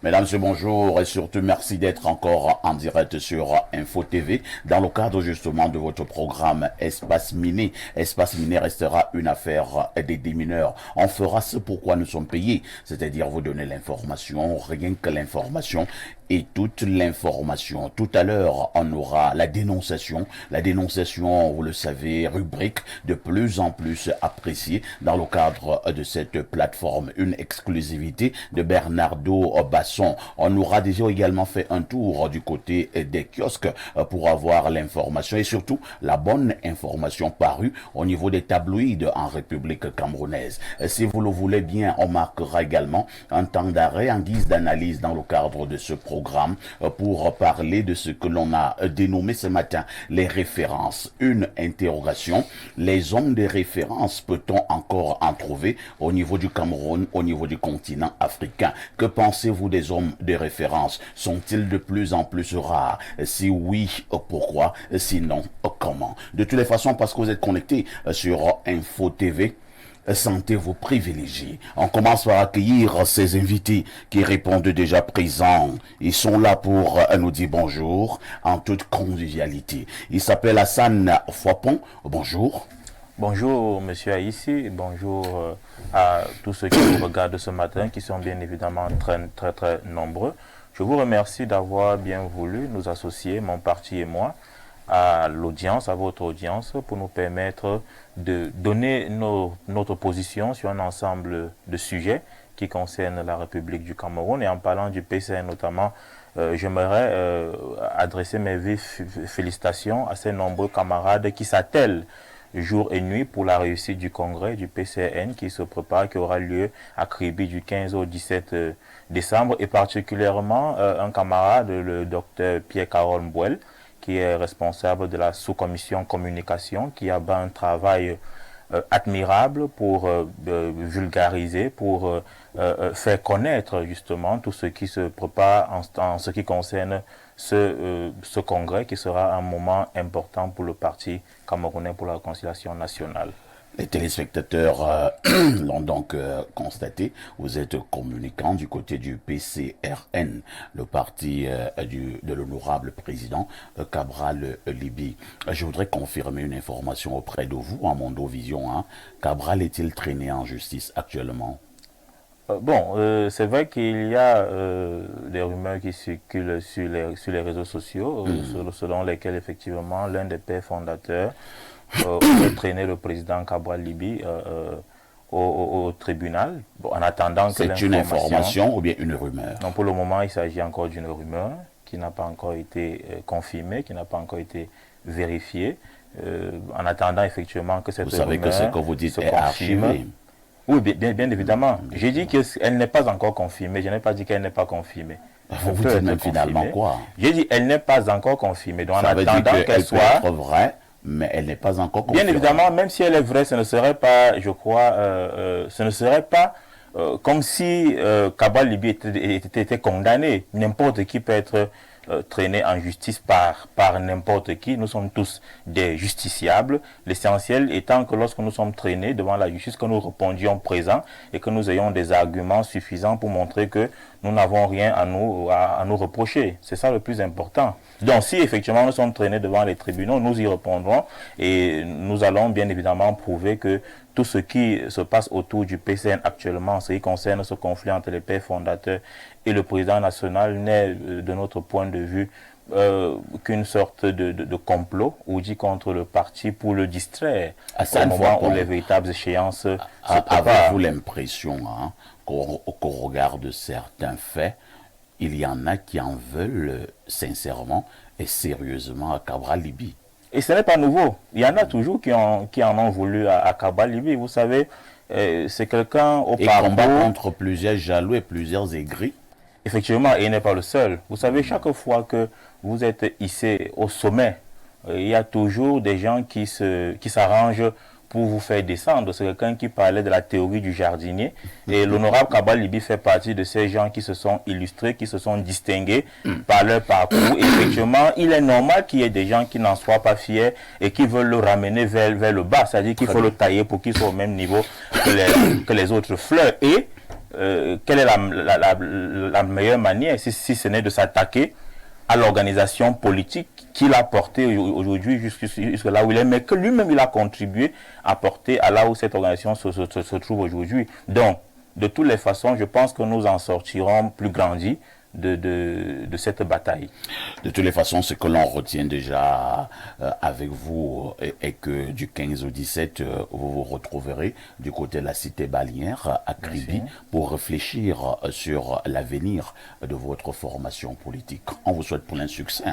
Mesdames et bonjour et surtout merci d'être encore en direct sur Info TV dans le cadre justement de votre programme Espace Miné. Espace Miné restera une affaire des démineurs. On fera ce pourquoi nous sommes payés, c'est-à-dire vous donner l'information, rien que l'information et toute l'information. Tout à l'heure, on aura la dénonciation. La dénonciation, vous le savez, rubrique de plus en plus appréciée dans le cadre de cette plateforme. Une exclusivité de Bernardo Basson. On aura déjà également fait un tour du côté des kiosques pour avoir l'information et surtout la bonne information parue au niveau des tabloïds en République camerounaise. Si vous le voulez bien, on marquera également un temps d'arrêt en guise d'analyse dans le cadre de ce programme pour parler de ce que l'on a dénommé ce matin les références. Une interrogation, les hommes de référence, peut-on encore en trouver au niveau du Cameroun, au niveau du continent africain? Que pensez-vous des hommes de référence? Sont-ils de plus en plus rares? Si oui, pourquoi? Sinon, comment? De toutes les façons, parce que vous êtes connectés sur Info TV, sentez-vous privilégiés. On commence par accueillir ces invités qui répondent déjà présents. Ils sont là pour nous dire bonjour en toute convivialité. Il s'appelle Hassan Fouapon. Bonjour. Bonjour Monsieur Aïssi, bonjour à tous ceux qui nous regardent ce matin, qui sont bien évidemment très nombreux. Je vous remercie d'avoir bien voulu nous associer, mon parti et moi, à l'audience, à votre audience, pour nous permettre de donner notre position sur un ensemble de sujets qui concernent la République du Cameroun. Et en parlant du PCN notamment, j'aimerais adresser mes vives félicitations à ces nombreux camarades qui s'attellent jour et nuit pour la réussite du congrès du PCN qui se prépare, qui aura lieu à Kribi du 15 au 17 décembre, et particulièrement un camarade, le docteur Pierre-Carole Mbouel, qui est responsable de la sous-commission communication, qui a un travail admirable pour vulgariser, pour faire connaître justement tout ce qui se prépare en ce qui concerne ce congrès, qui sera un moment important pour le Parti camerounais pour la réconciliation nationale. Les téléspectateurs l'ont donc constaté, vous êtes communicant du côté du PCRN, le parti de l'honorable président Cabral Libi. Je voudrais confirmer une information auprès de vous, en Mondovision. Cabral est-il traîné en justice actuellement? C'est vrai qu'il y a des rumeurs qui circulent sur les réseaux sociaux, selon lesquelles effectivement l'un des pères fondateurs aurait traîné le président Cabral Libi au tribunal. En attendant que c'est une information ou bien une rumeur? Non, pour le moment, il s'agit encore d'une rumeur qui n'a pas encore été confirmée, qui n'a pas encore été vérifiée. En attendant effectivement que cette rumeur... Vous savez que ce que vous dites est archivé. Oui, bien évidemment. J'ai dit qu'elle n'est pas encore confirmée. Je n'ai pas dit qu'elle n'est pas confirmée. Vous dites même finalement quoi? J'ai dit elle n'est pas encore confirmée. Donc en attendant qu'elle soit... peut être vraie, mais elle n'est pas encore confirmée. Bien évidemment, même si elle est vraie, ce ne serait pas, je crois, ce ne serait pas comme si Cabral Libi était condamné. N'importe qui peut être traîné en justice par n'importe qui. Nous sommes tous des justiciables. L'essentiel étant que lorsque nous sommes traînés devant la justice, que nous répondions présents et que nous ayons des arguments suffisants pour montrer que nous n'avons rien à nous reprocher. C'est ça le plus important. Donc si effectivement nous sommes traînés devant les tribunaux, nous y répondrons et nous allons bien évidemment prouver que tout ce qui se passe autour du PCN actuellement, ce qui concerne ce conflit entre les pères fondateurs et le président national, n'est de notre point de vue qu'une sorte de complot ou dit contre le parti pour le distraire au moment où les véritables échéances se préparent. Avez-vous l'impression qu'au regard de certains faits, il y en a qui en veulent sincèrement et sérieusement à Cabral Libi? Et ce n'est pas nouveau. Il y en a toujours qui en ont voulu à Cabral Libi. Vous savez, c'est quelqu'un au parcours... Et combat contre plusieurs jaloux et plusieurs aigris. Effectivement, et il n'est pas le seul. Vous savez, chaque fois que vous êtes hissé au sommet, il y a toujours des gens qui s'arrangent pour vous faire descendre. C'est quelqu'un qui parlait de la théorie du jardinier. Et l'honorable Cabral Libi fait partie de ces gens qui se sont illustrés, qui se sont distingués par leur parcours. Et effectivement, il est normal qu'il y ait des gens qui n'en soient pas fiers et qui veulent le ramener vers le bas. C'est-à-dire qu'il faut le tailler pour qu'il soit au même niveau que les autres fleurs. Et quelle est la meilleure manière, si ce n'est de s'attaquer à l'organisation politique qu'il a portée aujourd'hui jusque là où il est, mais que lui-même il a contribué à porter à là où cette organisation se trouve aujourd'hui. Donc, de toutes les façons, je pense que nous en sortirons plus grandis de cette bataille. De toutes les façons, ce que l'on retient déjà avec vous est que du 15 au 17, vous vous retrouverez du côté de la cité balnéaire à Kribi pour réfléchir sur l'avenir de votre formation politique. On vous souhaite plein succès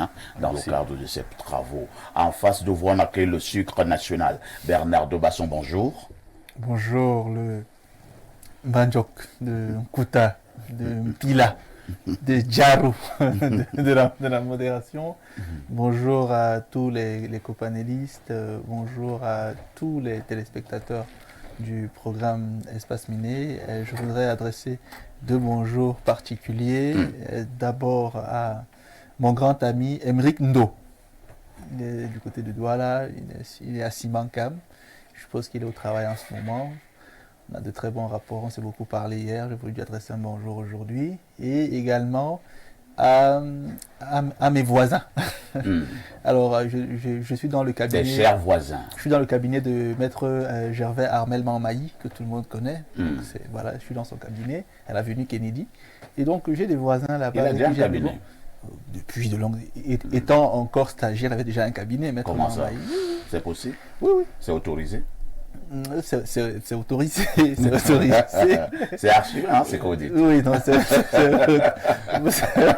dans le cadre de ces travaux. En face de vous, on accueille le sucre national. Bernard Dobasson, bonjour. Bonjour, le Banjok de Kouta, de Pila, de Djarou, de la modération. Bonjour à tous les copanélistes, bonjour à tous les téléspectateurs du programme Espace Miné. Je voudrais adresser deux bonjours particuliers. D'abord à mon grand ami Emeric Ndo. Il est du côté de Douala, il est à Simankam. Je suppose qu'il est au travail en ce moment. On a de très bons rapports, on s'est beaucoup parlé hier, je voulais lui adresser un bonjour aujourd'hui. Et également à mes voisins. Alors, je suis dans le cabinet... Des chers voisins. Je suis dans le cabinet de maître Gervais Armel Manmaï, que tout le monde connaît. Donc voilà, je suis dans son cabinet, à l'avenue Kennedy. Et donc, j'ai des voisins là-bas. Il a déjà un cabinet. Depuis de longues... Étant encore stagiaire, il avait déjà un cabinet, maître Manmaï. C'est possible? Oui, oui. C'est autorisé? C'est autorisé. C'est autorisé. C'est archivé, hein, c'est qu'on dit. Oui, non, c'est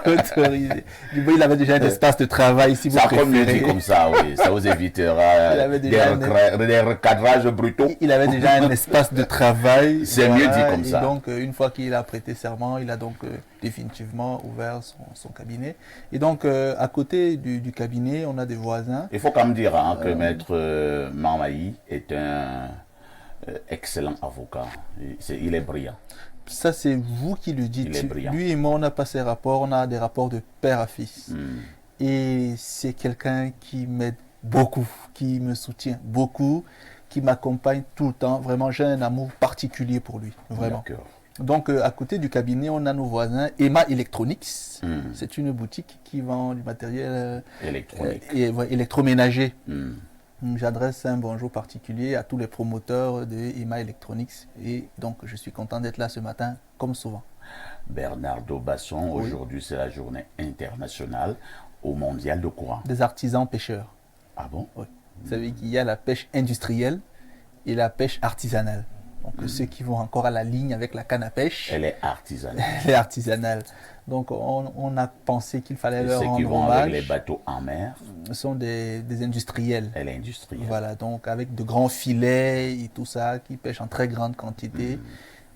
autorisé. Du coup, il avait déjà un espace de travail, si vous préférez. Ça, comme ça, oui. Ça vous évitera des recadrages brutaux. Il avait déjà un espace de travail. C'est mieux dit comme ça. Et donc, une fois qu'il a prêté serment, il a donc définitivement ouvert son cabinet. Et donc, à côté du cabinet, on a des voisins. Il faut quand même dire que Maître Manmaï est un excellent avocat. Il est brillant. Ça, c'est vous qui le dites. Il est brillant. Lui et moi, on n'a pas ces rapports. On a des rapports de père à fils. Et c'est quelqu'un qui m'aide beaucoup, qui me soutient beaucoup, qui m'accompagne tout le temps. Vraiment, j'ai un amour particulier pour lui. Vraiment. Donc, à côté du cabinet, on a nos voisins. Emma Electronics. C'est une boutique qui vend du matériel électroménager. J'adresse un bonjour particulier à tous les promoteurs de Emma Electronics. Et donc, je suis content d'être là ce matin, comme souvent. Bernard Dobasson, aujourd'hui, c'est la journée internationale au mondial de courant. Des artisans pêcheurs. Ah bon? Oui. Vous savez qu'il y a la pêche industrielle et la pêche artisanale. Donc, ceux qui vont encore à la ligne avec la canne à pêche. Elle est artisanale. Elle est artisanale. Donc, on a pensé qu'il fallait leur rendre hommage. Ceux qui vont avec les bateaux en mer. Ce sont des industriels. Elle est industrielle. Voilà, donc avec de grands filets et tout ça, qui pêchent en très grande quantité.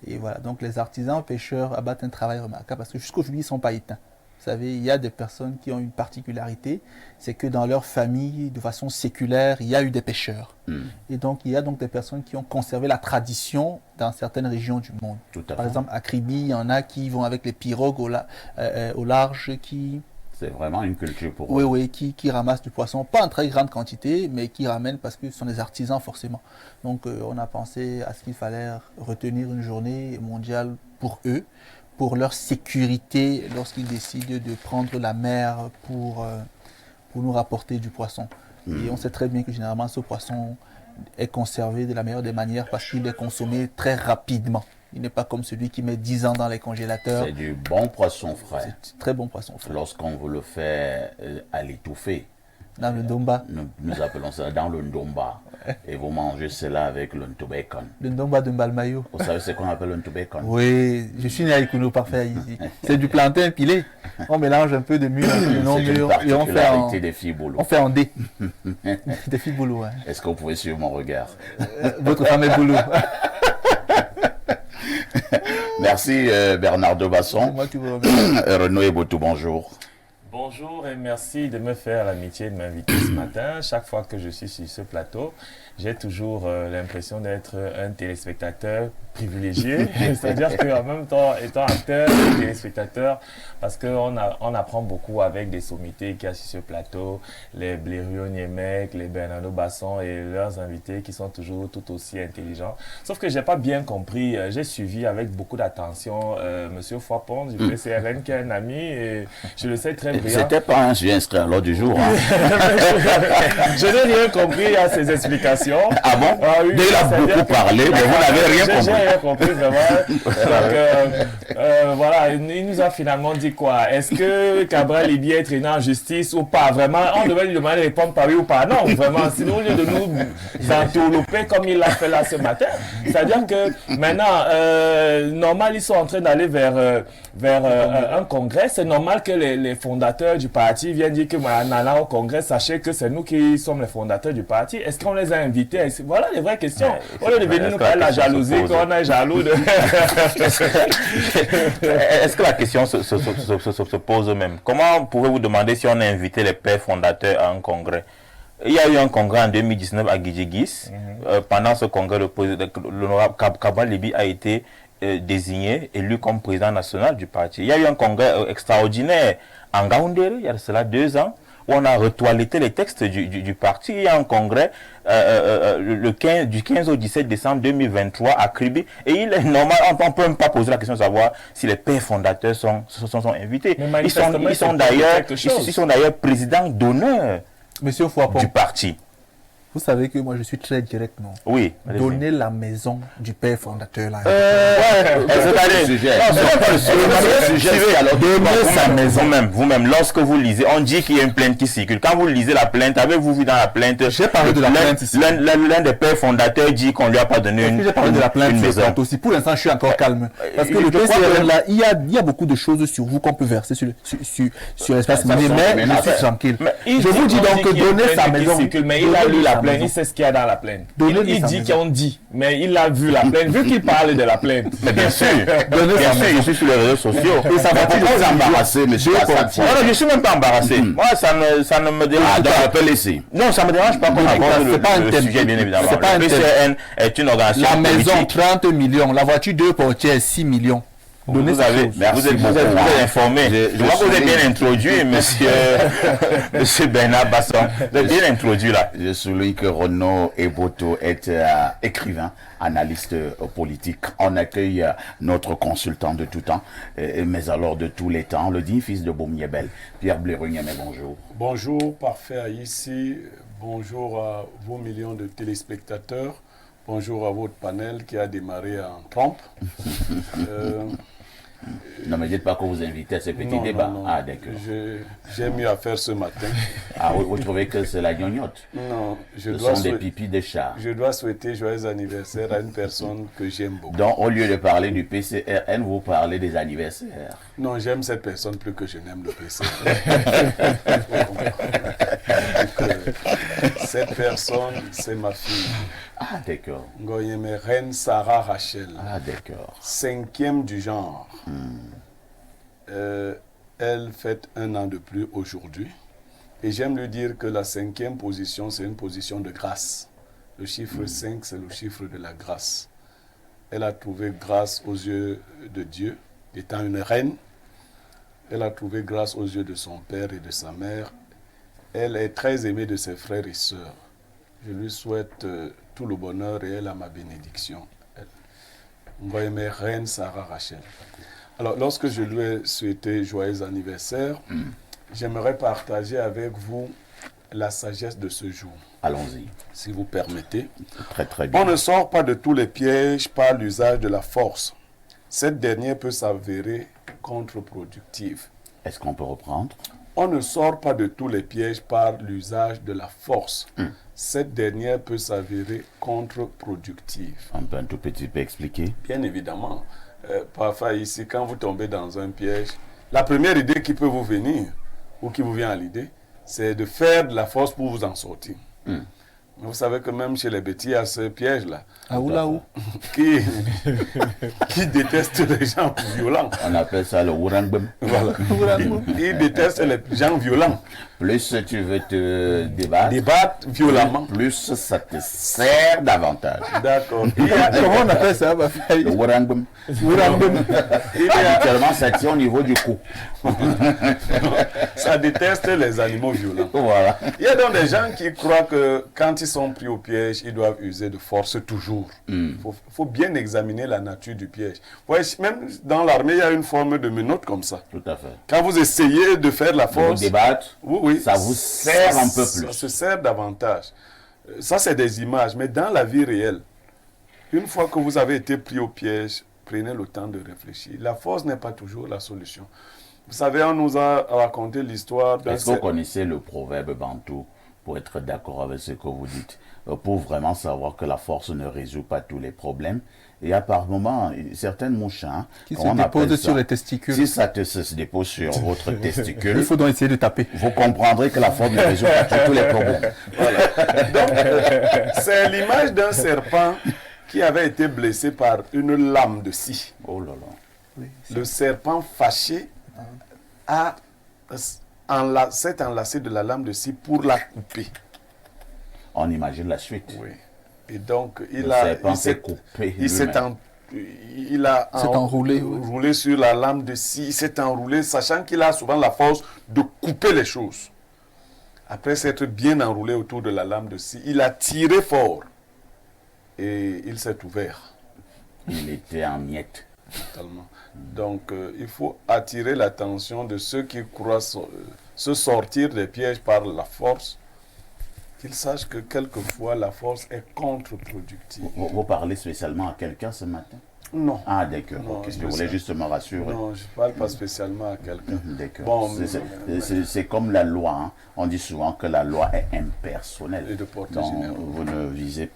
Et voilà, donc les artisans pêcheurs abattent un travail remarquable parce que jusqu'aujourd'hui, ils ne sont pas éteints. Vous savez, il y a des personnes qui ont une particularité, c'est que dans leur famille, de façon séculaire, il y a eu des pêcheurs. Et donc, il y a donc des personnes qui ont conservé la tradition dans certaines régions du monde. Par exemple, à Kribi, il y en a qui vont avec les pirogues au large, qui... C'est vraiment une culture pour eux. Oui, oui, qui ramassent du poisson, pas en très grande quantité, mais qui ramènent parce que ce sont des artisans forcément. Donc, on a pensé à ce qu'il fallait retenir une journée mondiale pour eux, pour leur sécurité lorsqu'ils décident de prendre la mer pour nous rapporter du poisson. Et on sait très bien que généralement ce poisson est conservé de la meilleure des manières parce qu'il est consommé très rapidement. Il n'est pas comme celui qui met 10 ans dans les congélateurs. C'est du bon poisson frais. C'est très bon poisson frais. Lorsqu'on vous le fait à l'étouffée. Dans le ndomba. Nous appelons ça dans le ndomba. Et vous mangez cela avec le ntobacon. Le ndomba de Mbalmayo. Vous savez ce qu'on appelle le ntobacon? Oui, je suis né à Ikuno parfait ici. C'est du plantain pilé. On mélange un peu de mûr, un peu de non mûr et on fait en des fiboulous. On fait en dé. Des fiboulous, ouais. Est-ce que vous pouvez suivre mon regard? Votre femme est boulot. Merci Bernard Dobasson. C'est moi qui vous remercie. Renaud Ebotou, bonjour. Bonjour et merci de me faire l'amitié de m'inviter ce matin. Chaque fois que je suis sur ce plateau, j'ai toujours l'impression d'être un téléspectateur privilégié, c'est-à-dire qu'en même temps, étant acteur et téléspectateur, parce qu'on on apprend beaucoup avec des sommités qu'il y a sur ce plateau, les Blériot Niemek, les Bernardo Basson et leurs invités qui sont toujours tout aussi intelligents. Sauf que j'ai pas bien compris, j'ai suivi avec beaucoup d'attention Monsieur Fapon du PCRN qui est un ami et je le sais très bien. C'était pas un sujet inscrit à l'ordre du jour. Hein. Je n'ai rien compris à ses explications. Ah bon? Ah oui, il a beaucoup parlé, mais vous n'avez rien compris. J'ai rien compris vraiment. Donc, voilà, il nous a finalement dit quoi? Est-ce que Cabral est bien traîné en justice ou pas? Vraiment, on devait lui demander de répondre par oui ou pas. Non, vraiment, sinon au lieu de nous entourlouper comme il l'a fait là ce matin. C'est-à-dire que maintenant, normal, ils sont en train d'aller vers un congrès. C'est normal que les fondateurs du parti viennent dire que Nana au congrès, sachez que c'est nous qui sommes les fondateurs du parti. Est-ce qu'on les a invités? Voilà les vraies questions. Au lieu de venir nous parler de la jalousie, qu'on est jaloux de... Est-ce que la question se pose même? Comment pouvez-vous demander si on a invité les pères fondateurs à un congrès? Il y a eu un congrès en 2019 à Guidjegis. Pendant ce congrès, l'honorable Cabral Libi a été désigné, élu comme président national du parti. Il y a eu un congrès extraordinaire en Gaoundéré, il y a cela 2 ans, où on a retoiletté les textes du parti. Il y a un congrès du 15 au 17 décembre 2023 à Kribi. Et il est normal, on ne peut même pas poser la question de savoir si les pères fondateurs sont invités. Ils sont d'ailleurs présidents d'honneur du parti. Vous savez que moi je suis très direct, non? Oui. Donner la maison du père fondateur là. Donner sa maison. Vous-même, lorsque vous lisez, on dit qu'il y a une plainte qui circule. Quand vous lisez la plainte, avez-vous vu dans la plainte? J'ai parlé de la plainte ici. L'un des pères fondateurs dit qu'on lui a pas donné une maison. J'ai parlé de la plainte aussi. Pour l'instant, je suis encore calme. Parce que le PCRN là, il y a beaucoup de choses sur vous qu'on peut verser sur l'espace miné, mais je suis tranquille. Je vous dis donc que donner sa maison. Mais il a lu la plainte, il sait ce qu'il y a dans la plainte. Il dit qu'on dit, mais il a vu la plainte, vu qu'il parle de la plainte. Mais bien sûr, je suis sur les réseaux sociaux. Et ça va pas vous embarrasser, monsieur. Non, je ne suis même pas embarrassé. Moi, ça ne me dérange pas. On peut laisser. Non, ça ne me dérange pas qu'on aborde le sujet, bien évidemment. Le PCRN est une organisation La maison, politique. 30 millions. La voiture 2 portières, 6 millions. Vous êtes informé. Je vois que vous êtes bien introduit, monsieur Bernard Basson. Vous êtes bien introduit là. Je souligne que Renaud Eboto est écrivain, analyste politique. On accueille notre consultant de tout temps, mais alors de tous les temps, le digne fils de Bomiebel, Pierre Blériot-Niemek, bonjour. Bonjour, parfait ici. Bonjour à vos millions de téléspectateurs. Bonjour à votre panel qui a démarré en trompe. Non, mais dites pas que vous invitez à ce petit débat. Non. Ah, d'accord. J'ai mieux à faire ce matin. Ah, vous trouvez que c'est la gnognotte? Non, Ce sont des pipis de chat. Je dois souhaiter joyeux anniversaire à une personne que j'aime beaucoup. Donc, au lieu de parler du PCRN, vous parlez des anniversaires. Non, j'aime cette personne plus que je n'aime le PCRN. Cette personne, c'est ma fille. Ah, d'accord. Ngoyeme Reine Sarah Rachel. Ah, d'accord. 5e du genre. Elle fête 1 an de plus aujourd'hui. Et j'aime lui dire que la 5e position, c'est une position de grâce. Le chiffre 5, c'est le chiffre de la grâce. Elle a trouvé grâce aux yeux de Dieu, étant une reine. Elle a trouvé grâce aux yeux de son père et de sa mère. Elle est très aimée de ses frères et sœurs. Je lui souhaite tout le bonheur et elle a ma bénédiction. On va aimer Reine Sarah Rachel. Alors, lorsque je lui ai souhaité joyeux anniversaire, j'aimerais partager avec vous la sagesse de ce jour. Allons-y. Si vous permettez. Très, très bien. On ne sort pas de tous les pièges par l'usage de la force. Cette dernière peut s'avérer contre-productive. Est-ce qu'on peut reprendre? On ne sort pas de tous les pièges par l'usage de la force. Cette dernière peut s'avérer contre-productive. On peut un tout petit peu expliquer? Bien évidemment. Parfois ici, quand vous tombez dans un piège, la première idée qui peut vous venir, ou qui vous vient à l'idée, c'est de faire de la force pour vous en sortir. Vous savez que même chez les bêtis, il y a ce piège-là. Ah, oula, ou. Qui déteste les gens violents. On appelle ça le Ourangbem. Voilà. Il déteste les gens violents. Plus tu veux te Débattre violemment. plus ça te sert davantage. D'accord. Comment on appelle ça, ma fille? Le Ourangbem. Habituellement, ça tient au niveau du cou. Ça déteste les animaux violents. Voilà. Il y a donc des gens qui croient que quand ils sont pris au piège, ils doivent user de force toujours. Il faut bien examiner la nature du piège. Vous voyez, même dans l'armée, il y a une forme de menotte comme ça. Tout à fait. Quand vous essayez de faire la Vous force, débattre, oui, ça vous sert un peu Ça plus. se sert davantage. Ça, c'est des images, mais dans la vie réelle, une fois que vous avez été pris au piège, prenez le temps de réfléchir. La force n'est pas toujours la solution. Vous savez, on nous a raconté l'histoire d'un... Est-ce que vous connaissez le proverbe bantou pour être d'accord avec ce que vous dites? Pour vraiment savoir que la force ne résout pas tous les problèmes. Il y a par moments certaines mouches Qui se comment on appelle déposent ça? sur les testicules. Si ça se dépose sur votre testicule, Il faut donc essayer de taper. vous comprendrez que la force ne résout pas tous les problèmes. Donc, c'est l'image d'un serpent qui avait été blessé par une lame de scie. Oh là là. Le serpent fâché s'est enlacé de la lame de scie pour la couper. On imagine la suite. Oui. Et donc, Le serpent s'est coupé il s'est lui-même. enroulé, oui. enroulé sur la lame de scie. Il s'est enroulé, sachant qu'il a souvent la force de couper les choses. Après s'être bien enroulé autour de la lame de scie, il a tiré fort. Et il s'est ouvert. Il était en miettes. Totalement. Donc, il faut attirer l'attention de ceux qui croient se sortir des pièges par la force, qu'ils sachent que quelquefois la force est contre-productive. Vous parlez spécialement à quelqu'un ce matin? Non. Ah, d'accord. Non, Ok. Je spécial. voulais juste me rassurer. Non, je ne parle pas spécialement à quelqu'un. D'accord. Bon, C'est comme la loi. Hein. On dit souvent que la loi est impersonnelle. Et de portée Donc, générale. vous ne visez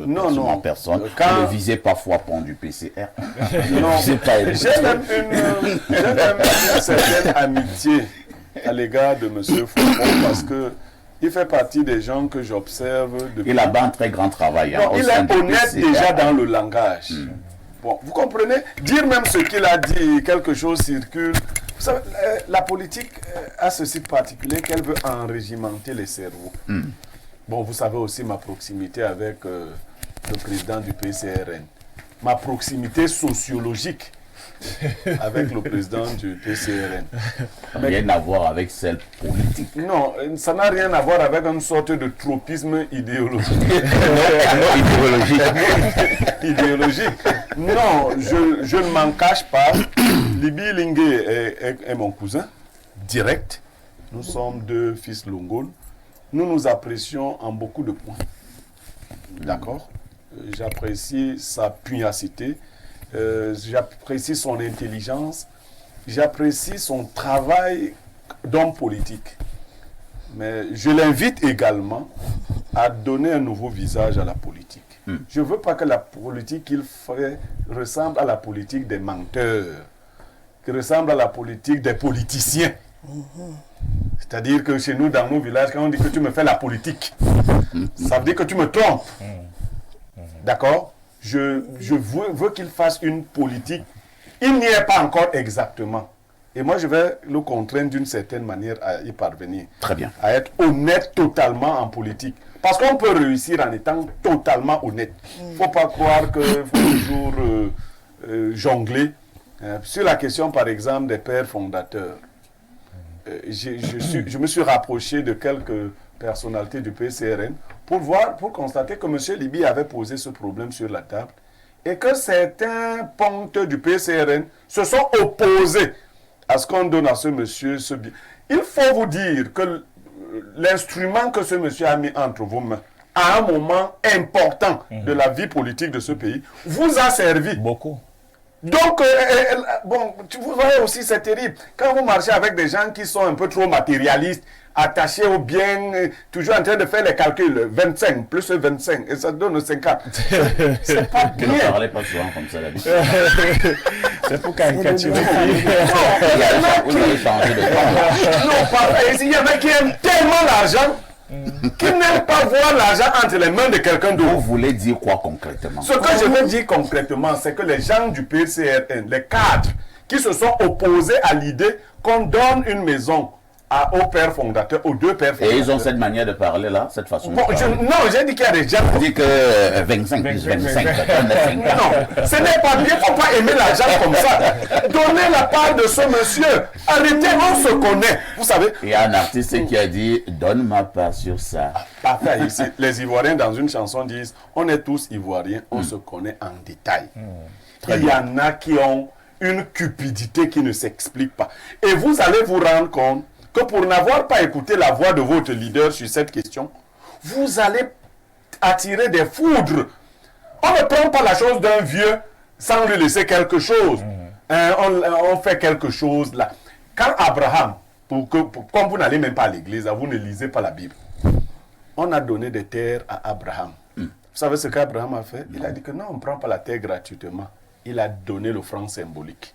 Non, non. personne. Quand- Vous ne visez parfois pont du PCR. Non. C'est pas- J'ai même une certaine amitié à l'égard de M. Foucault parce que il fait partie des gens que j'observe depuis. Il a un très grand travail. Non, au il sein est du honnête PCR. déjà dans le langage. Bon, vous comprenez? Dire même ce qu'il a dit, quelque chose circule. Vous savez, la politique a ceci de particulier qu'elle veut enrégimenter les cerveaux. Bon, vous savez aussi ma proximité avec le président du PCRN. Ma proximité sociologique avec le président du PCRN. Rien à voir avec celle politique. Non, ça n'a rien à voir avec une sorte de tropisme idéologique. Idéologique. Non, je ne m'en cache pas. Libi Lingué est mon cousin, direct. Nous sommes deux fils Longol. Nous nous apprécions en beaucoup de points. D'accord? J'apprécie sa pugnacité. J'apprécie son intelligence, j'apprécie son travail d'homme politique. Mais je l'invite également à donner un nouveau visage à la politique. Je ne veux pas que la politique qu'il fait ressemble à la politique des menteurs, qui ressemble à la politique des politiciens. C'est-à-dire que chez nous, dans nos villages, quand on dit que tu me fais la politique, ça veut dire que tu me trompes. D'accord? Je veux qu'il fasse une politique. Il n'y est pas encore exactement. Et moi, je vais le contraindre d'une certaine manière à y parvenir. Très bien. À être honnête totalement en politique. Parce qu'on peut réussir en étant totalement honnête. Il ne faut pas croire qu'il faut toujours jongler. Sur la question, par exemple, des pères fondateurs, je me suis rapproché de quelques personnalités du PCRN pour constater que M. Libi avait posé ce problème sur la table et que certains pontes du PCRN se sont opposés à ce qu'on donne à ce monsieur ce bien. Il faut vous dire que l'instrument que ce monsieur a mis entre vos mains à un moment important de la vie politique de ce pays vous a servi. Beaucoup. Donc, bon, vous voyez aussi, c'est terrible. Quand vous marchez avec des gens qui sont un peu trop matérialistes, attachés au bien, toujours en train de faire les calculs, 25 plus 25, et ça donne 50. C'est pas Tu ne bien. parlais pas souvent comme ça d'habitude. C'est pour caricaturer. Vous avez changé de temps. Non, pas, il y en a qui aiment tellement l'argent qui n'aiment pas voir l'argent entre les mains de quelqu'un d'autre. Vous voulez dire quoi concrètement? Ce que je veux dire concrètement, c'est que les gens du PCRN, les cadres, qui se sont opposés à l'idée qu'on donne une maison au père fondateur, aux deux pères fondateurs. Et ils ont cette manière de parler là, cette façon de Bon, parler. non, j'ai dit qu'il y a des gens... On dit que 25 plus 25, ça donne 50. Non, ce n'est pas bien, il ne faut pas aimer l'argent comme ça. Donnez la part de ce monsieur. Arrêtez, on se connaît. Vous savez, Il y a un artiste qui a dit, donne ma part sur ça. parfait, ici, les Ivoiriens dans une chanson disent, on est tous Ivoiriens, on se connaît en détail. Il y en a qui ont une cupidité qui ne s'explique pas. Et vous allez vous rendre compte que pour n'avoir pas écouté la voix de votre leader sur cette question, vous allez attirer des foudres. On ne prend pas la chose d'un vieux sans lui laisser quelque chose. On fait quelque chose là. Quand Abraham, comme vous n'allez même pas à l'église, vous ne lisez pas la Bible, on a donné des terres à Abraham. Vous savez ce qu'Abraham a fait? Il a dit que non, on ne prend pas la terre gratuitement. Il a donné le franc symbolique.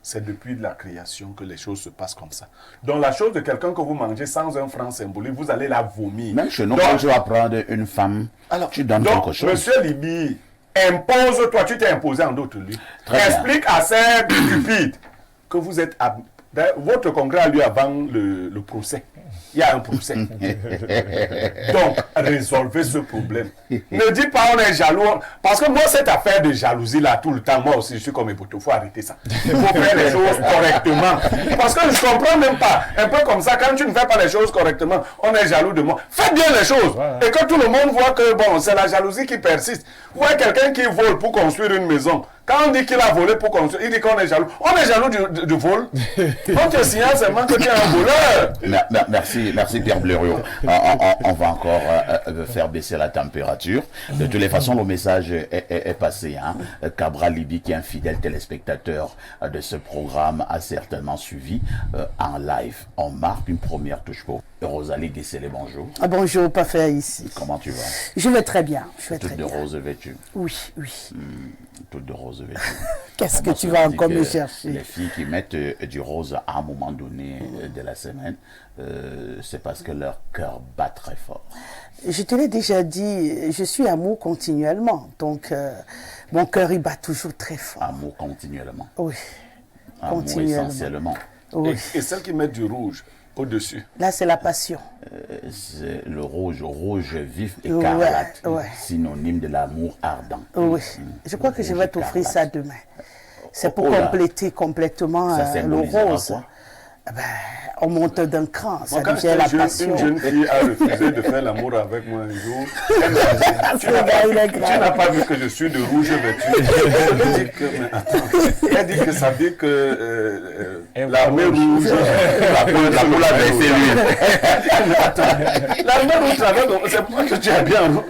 C'est depuis la création que les choses se passent comme ça. Donc la chose de quelqu'un que vous mangez sans un franc symbolique, vous allez la vomir. Même chez nous, Donc, quand tu vas prendre une femme, tu donnes quelque chose. Monsieur Libi, impose-toi, tu t'es imposé en d'autres lieux. Très bien. Explique à ces cupides que vous êtes... Votre congrès a lieu avant le procès. Il y a un procès. Donc, résolvez ce problème. Ne dites pas on est jaloux. Parce que moi, cette affaire de jalousie là, tout le temps, moi aussi, je suis comme Eboto. Il faut arrêter ça. Il faut faire les choses correctement. Parce que je ne comprends même pas. Un peu comme ça, quand tu ne fais pas les choses correctement, on est jaloux de moi. Faites bien les choses. Et que tout le monde voit que, bon, c'est la jalousie qui persiste. Vous voyez quelqu'un qui vole pour construire une maison. Quand on dit qu'il a volé pour construire, il dit qu'on est jaloux. On est jaloux du vol. On te signale seulement que tu es un voleur. Merci Pierre Blériot. On va encore faire baisser la température. De toutes les façons, le message est passé. Hein. Cabral Libi, qui est un fidèle téléspectateur de ce programme, a certainement suivi en live. On marque une première touche pour Rosalie Guesselé, bonjour. Bonjour, parfait ici. Comment tu vas? Je vais très bien. Je vais Toute très de bien. rose vêtue. Oui. Toute de rose vêtue. Qu'est-ce que Comment tu se vas dit encore que me chercher? Les filles qui mettent du rose à un moment donné de la semaine, c'est parce que leur cœur bat très fort. Je te l'ai déjà dit, je suis amour continuellement. Donc, mon cœur, il bat toujours très fort. Amour continuellement. Oui. Amour Continuellement. essentiellement. Oui. Et celles qui mettent du rouge au-dessus. Là, c'est la passion. C'est le rouge vif et Ouais, écarlate, ouais. synonyme de l'amour ardent. Oui. Je crois que je Rouge vais t'offrir ça écarlate. demain. C'est pour Oh là. compléter complètement Ça le symbolisera rose. quoi? Ben, on monte d'un cran, ça Moi, quand devient la une passion. jeune fille a refusé de faire l'amour avec moi un jour, elle m'a dit, Ce gars, il est tu grave. n'as pas vu que je suis de rouge vêtu. Elle dit que, mais attends, elle dit que ça dit que l'armée rouge, La poule a versé l'huile. l'armée rouge travaille, donc c'est pour ça que tu es bien.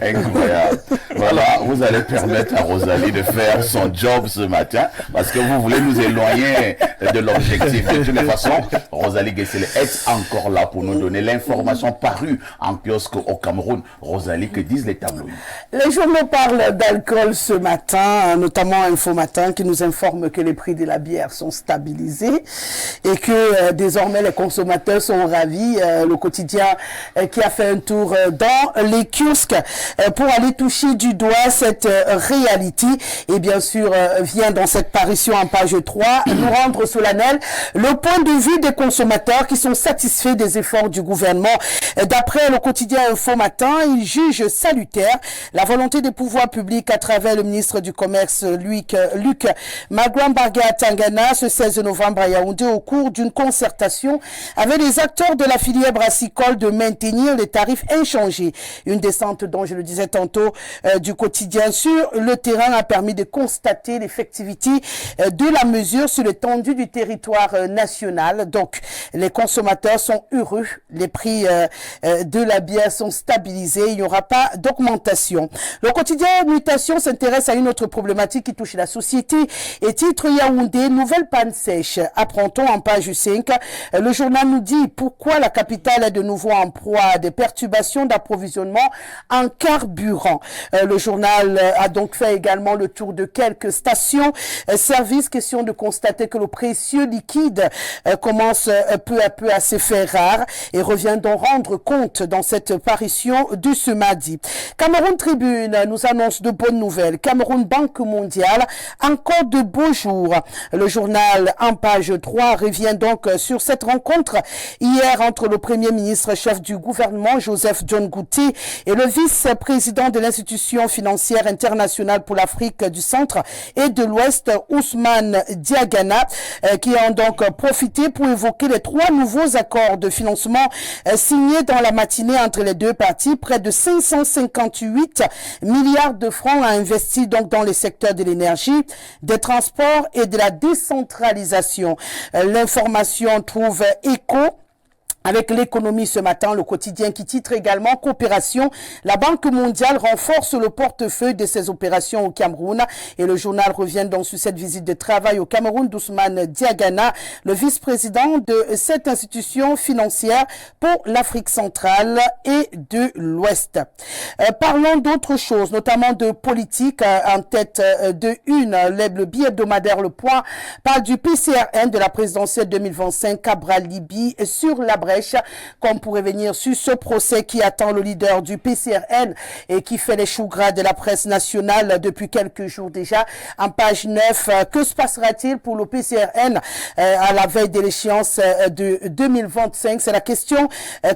Incroyable. Voilà, vous allez permettre à Rosalie de faire son job ce matin parce que vous voulez nous éloigner de l'objectif. De toutes les façons, Rosalie Guesselé est encore là pour nous donner l'information parue en kiosque au Cameroun. Rosalie, que disent les tabloïds? Les journaux parlent d'alcool ce matin, notamment Info Matin, qui nous informe que les prix de la bière sont stabilisés et que désormais les consommateurs sont ravis. Le quotidien qui a fait un tour dans les kiosques pour aller toucher du doigt cette réalité et bien sûr vient dans cette parution en page 3 nous rendre solennel le point de vue des consommateurs qui sont satisfaits des efforts du gouvernement. D'après le quotidien Info Matin, ils jugent salutaire la volonté des pouvoirs publics à travers le ministre du Commerce Luc Magwambarga Tangana ce 16 novembre à Yaoundé au cours d'une concertation avec les acteurs de la filière brassicole de maintenir les tarifs inchangés. Une descente dont je le disais tantôt du quotidien sur le terrain a permis de constater l'effectivité de la mesure sur l'étendue du territoire national. Donc les consommateurs sont heureux, les prix de la bière sont stabilisés, il n'y aura pas d'augmentation. Le quotidien Mutation s'intéresse à une autre problématique qui touche la société et titre Yaoundé, nouvelle panne sèche. Apprend-on en page 5. Le journal nous dit pourquoi la capitale est de nouveau en proie à des perturbations d'approvisionnement en carburant. Le journal a donc fait également le tour de quelques stations services, question de constater que le précieux liquide commence peu à peu à se faire rare et revient d'en rendre compte dans cette parution de ce mardi. Cameroun Tribune nous annonce de bonnes nouvelles. Cameroun Banque mondiale, encore de beaux jours. Le journal en page 3 revient donc sur cette rencontre hier entre le Premier ministre chef du gouvernement Joseph John Goutey et le vice-président de l'institution financière internationale pour l'Afrique du Centre et de l'Ouest, Ousmane Diagana, qui ont donc profité pour évoquer les 3 nouveaux accords de financement signés dans la matinée entre les deux parties. Près de 558 milliards de francs à investir donc dans les secteurs de l'énergie, des transports et de la décentralisation. L'information trouve écho avec l'économie ce matin, le quotidien qui titre également coopération. La Banque mondiale renforce le portefeuille de ses opérations au Cameroun et le journal revient donc sur cette visite de travail au Cameroun d'Ousmane Diagana, le vice-président de cette institution financière pour l'Afrique centrale et de l'Ouest. Parlons d'autres choses, notamment de politique en tête de une. Le billet hebdomadaire Le Point parle du PCRN de la présidentielle 2025 Cabral Libye sur la brèche, comme pour revenir sur ce procès qui attend le leader du PCRN et qui fait les choux gras de la presse nationale depuis quelques jours déjà. En page 9, que se passera-t-il pour le PCRN à la veille de l'échéance de 2025? C'est la question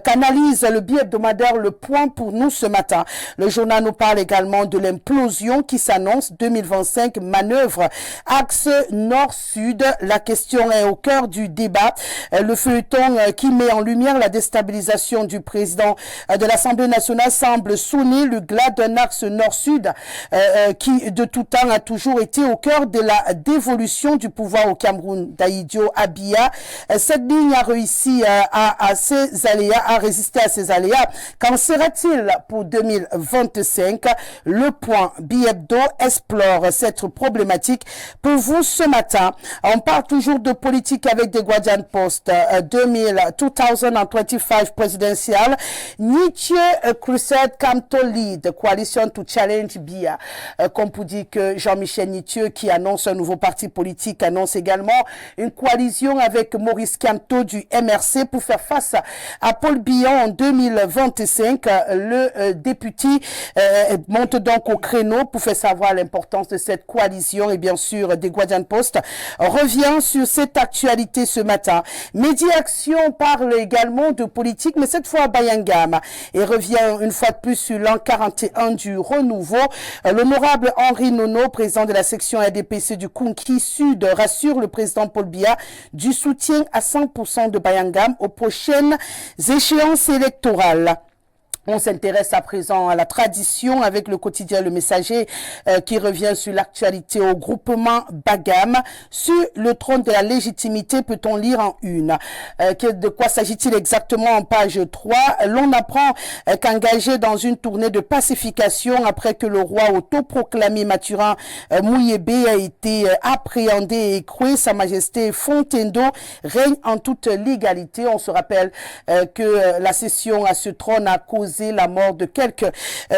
qu'analyse le billet hebdomadaire Le Point pour nous ce matin. Le journal nous parle également de l'implosion qui s'annonce 2025, manœuvre axe nord-sud. La question est au cœur du débat. Le feuilleton qui met en lumière la déstabilisation du président de l'Assemblée nationale semble sonner le glas d'un axe nord-sud qui de tout temps a toujours été au cœur de la dévolution du pouvoir au Cameroun. Daïdio Abia, cette ligne a réussi à ses aléas, à résister à ses aléas. Qu'en sera-t-il pour 2025? Le Point Biebdo explore cette problématique pour vous ce matin. On parle toujours de politique avec The Guardian Post 2025 presidential. Nietzsche Crusade come to lead coalition to challenge Biya. Comme pour dire que Jean-Michel Nietzsche, qui annonce un nouveau parti politique, annonce également une coalition avec Maurice Kamto du MRC pour faire face à Paul Biya en 2025. Le député monte donc au créneau pour faire savoir l'importance de cette coalition et bien sûr The Guardian Post revient sur cette actualité ce matin. Médiaction parle également de politique, mais cette fois à Bayangam, et revient une fois de plus sur l'an 41 du renouveau. L'honorable Henri Nono, président de la section RDPC du Kunki Sud, rassure le président Paul Biya du soutien à 100% de Bayangam aux prochaines échéances électorales. On s'intéresse à présent à la tradition avec le quotidien Le Messager qui revient sur l'actualité au groupement Bagam. Sur le trône de la légitimité, peut-on lire en une. De quoi s'agit-il exactement en page 3? L'on apprend qu'engagé dans une tournée de pacification après que le roi autoproclamé Mathurin Mouyébé a été appréhendé et écroué, Sa Majesté Fontendo règne en toute légalité. On se rappelle que la cession à ce trône a causé la mort de quelques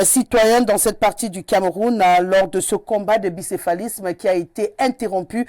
citoyens dans cette partie du Cameroun lors de ce combat de bicéphalisme qui a été interrompu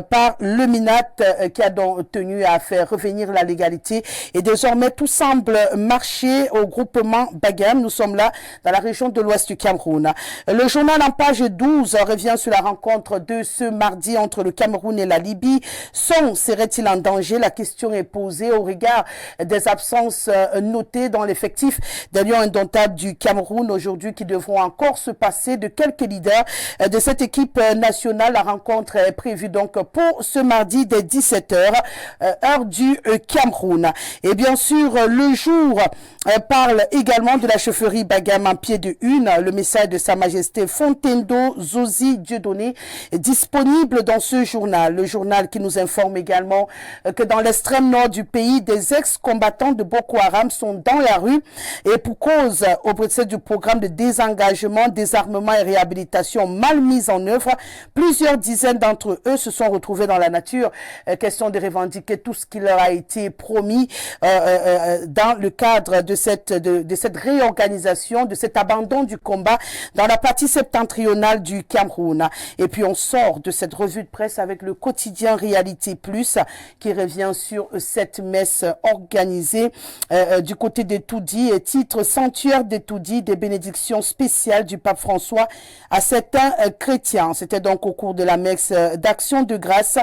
par le MINAT qui a donc tenu à faire revenir la légalité. Et désormais, tout semble marcher au groupement Bagam. Nous sommes là dans la région de l'ouest du Cameroun. Le journal en page 12 revient sur la rencontre de ce mardi entre le Cameroun et la Libye. Serait-il en danger? La question est posée au regard des absences notées dans l'effectif des Lions indomptables du Cameroun aujourd'hui qui devront encore se passer de quelques leaders de cette équipe nationale. La rencontre est prévue donc pour ce mardi dès 17h, heure du Cameroun. Et bien sûr, le jour parle également de la chaufferie Bagam en pied de une. Le message de Sa Majesté Fontendo Zozi Dieudonné est disponible dans ce journal. Le journal qui nous informe également que dans l'extrême nord du pays, des ex-combattants de Boko Haram sont dans la rue et pour cause au procès du programme de désengagement, désarmement et réhabilitation mal mis en œuvre. Plusieurs dizaines d'entre eux se sont retrouvés dans la nature. Question de revendiquer tout ce qui leur a été promis dans le cadre de cette réorganisation, de cet abandon du combat dans la partie septentrionale du Cameroun. Et puis on sort de cette revue de presse avec le quotidien Réalité Plus qui revient sur cette messe organisée du côté des Toudis et titre Sanctuaire des Toudis, des bénédictions spéciales du pape François à certains chrétiens. C'était donc au cours de la messe d'action de grâce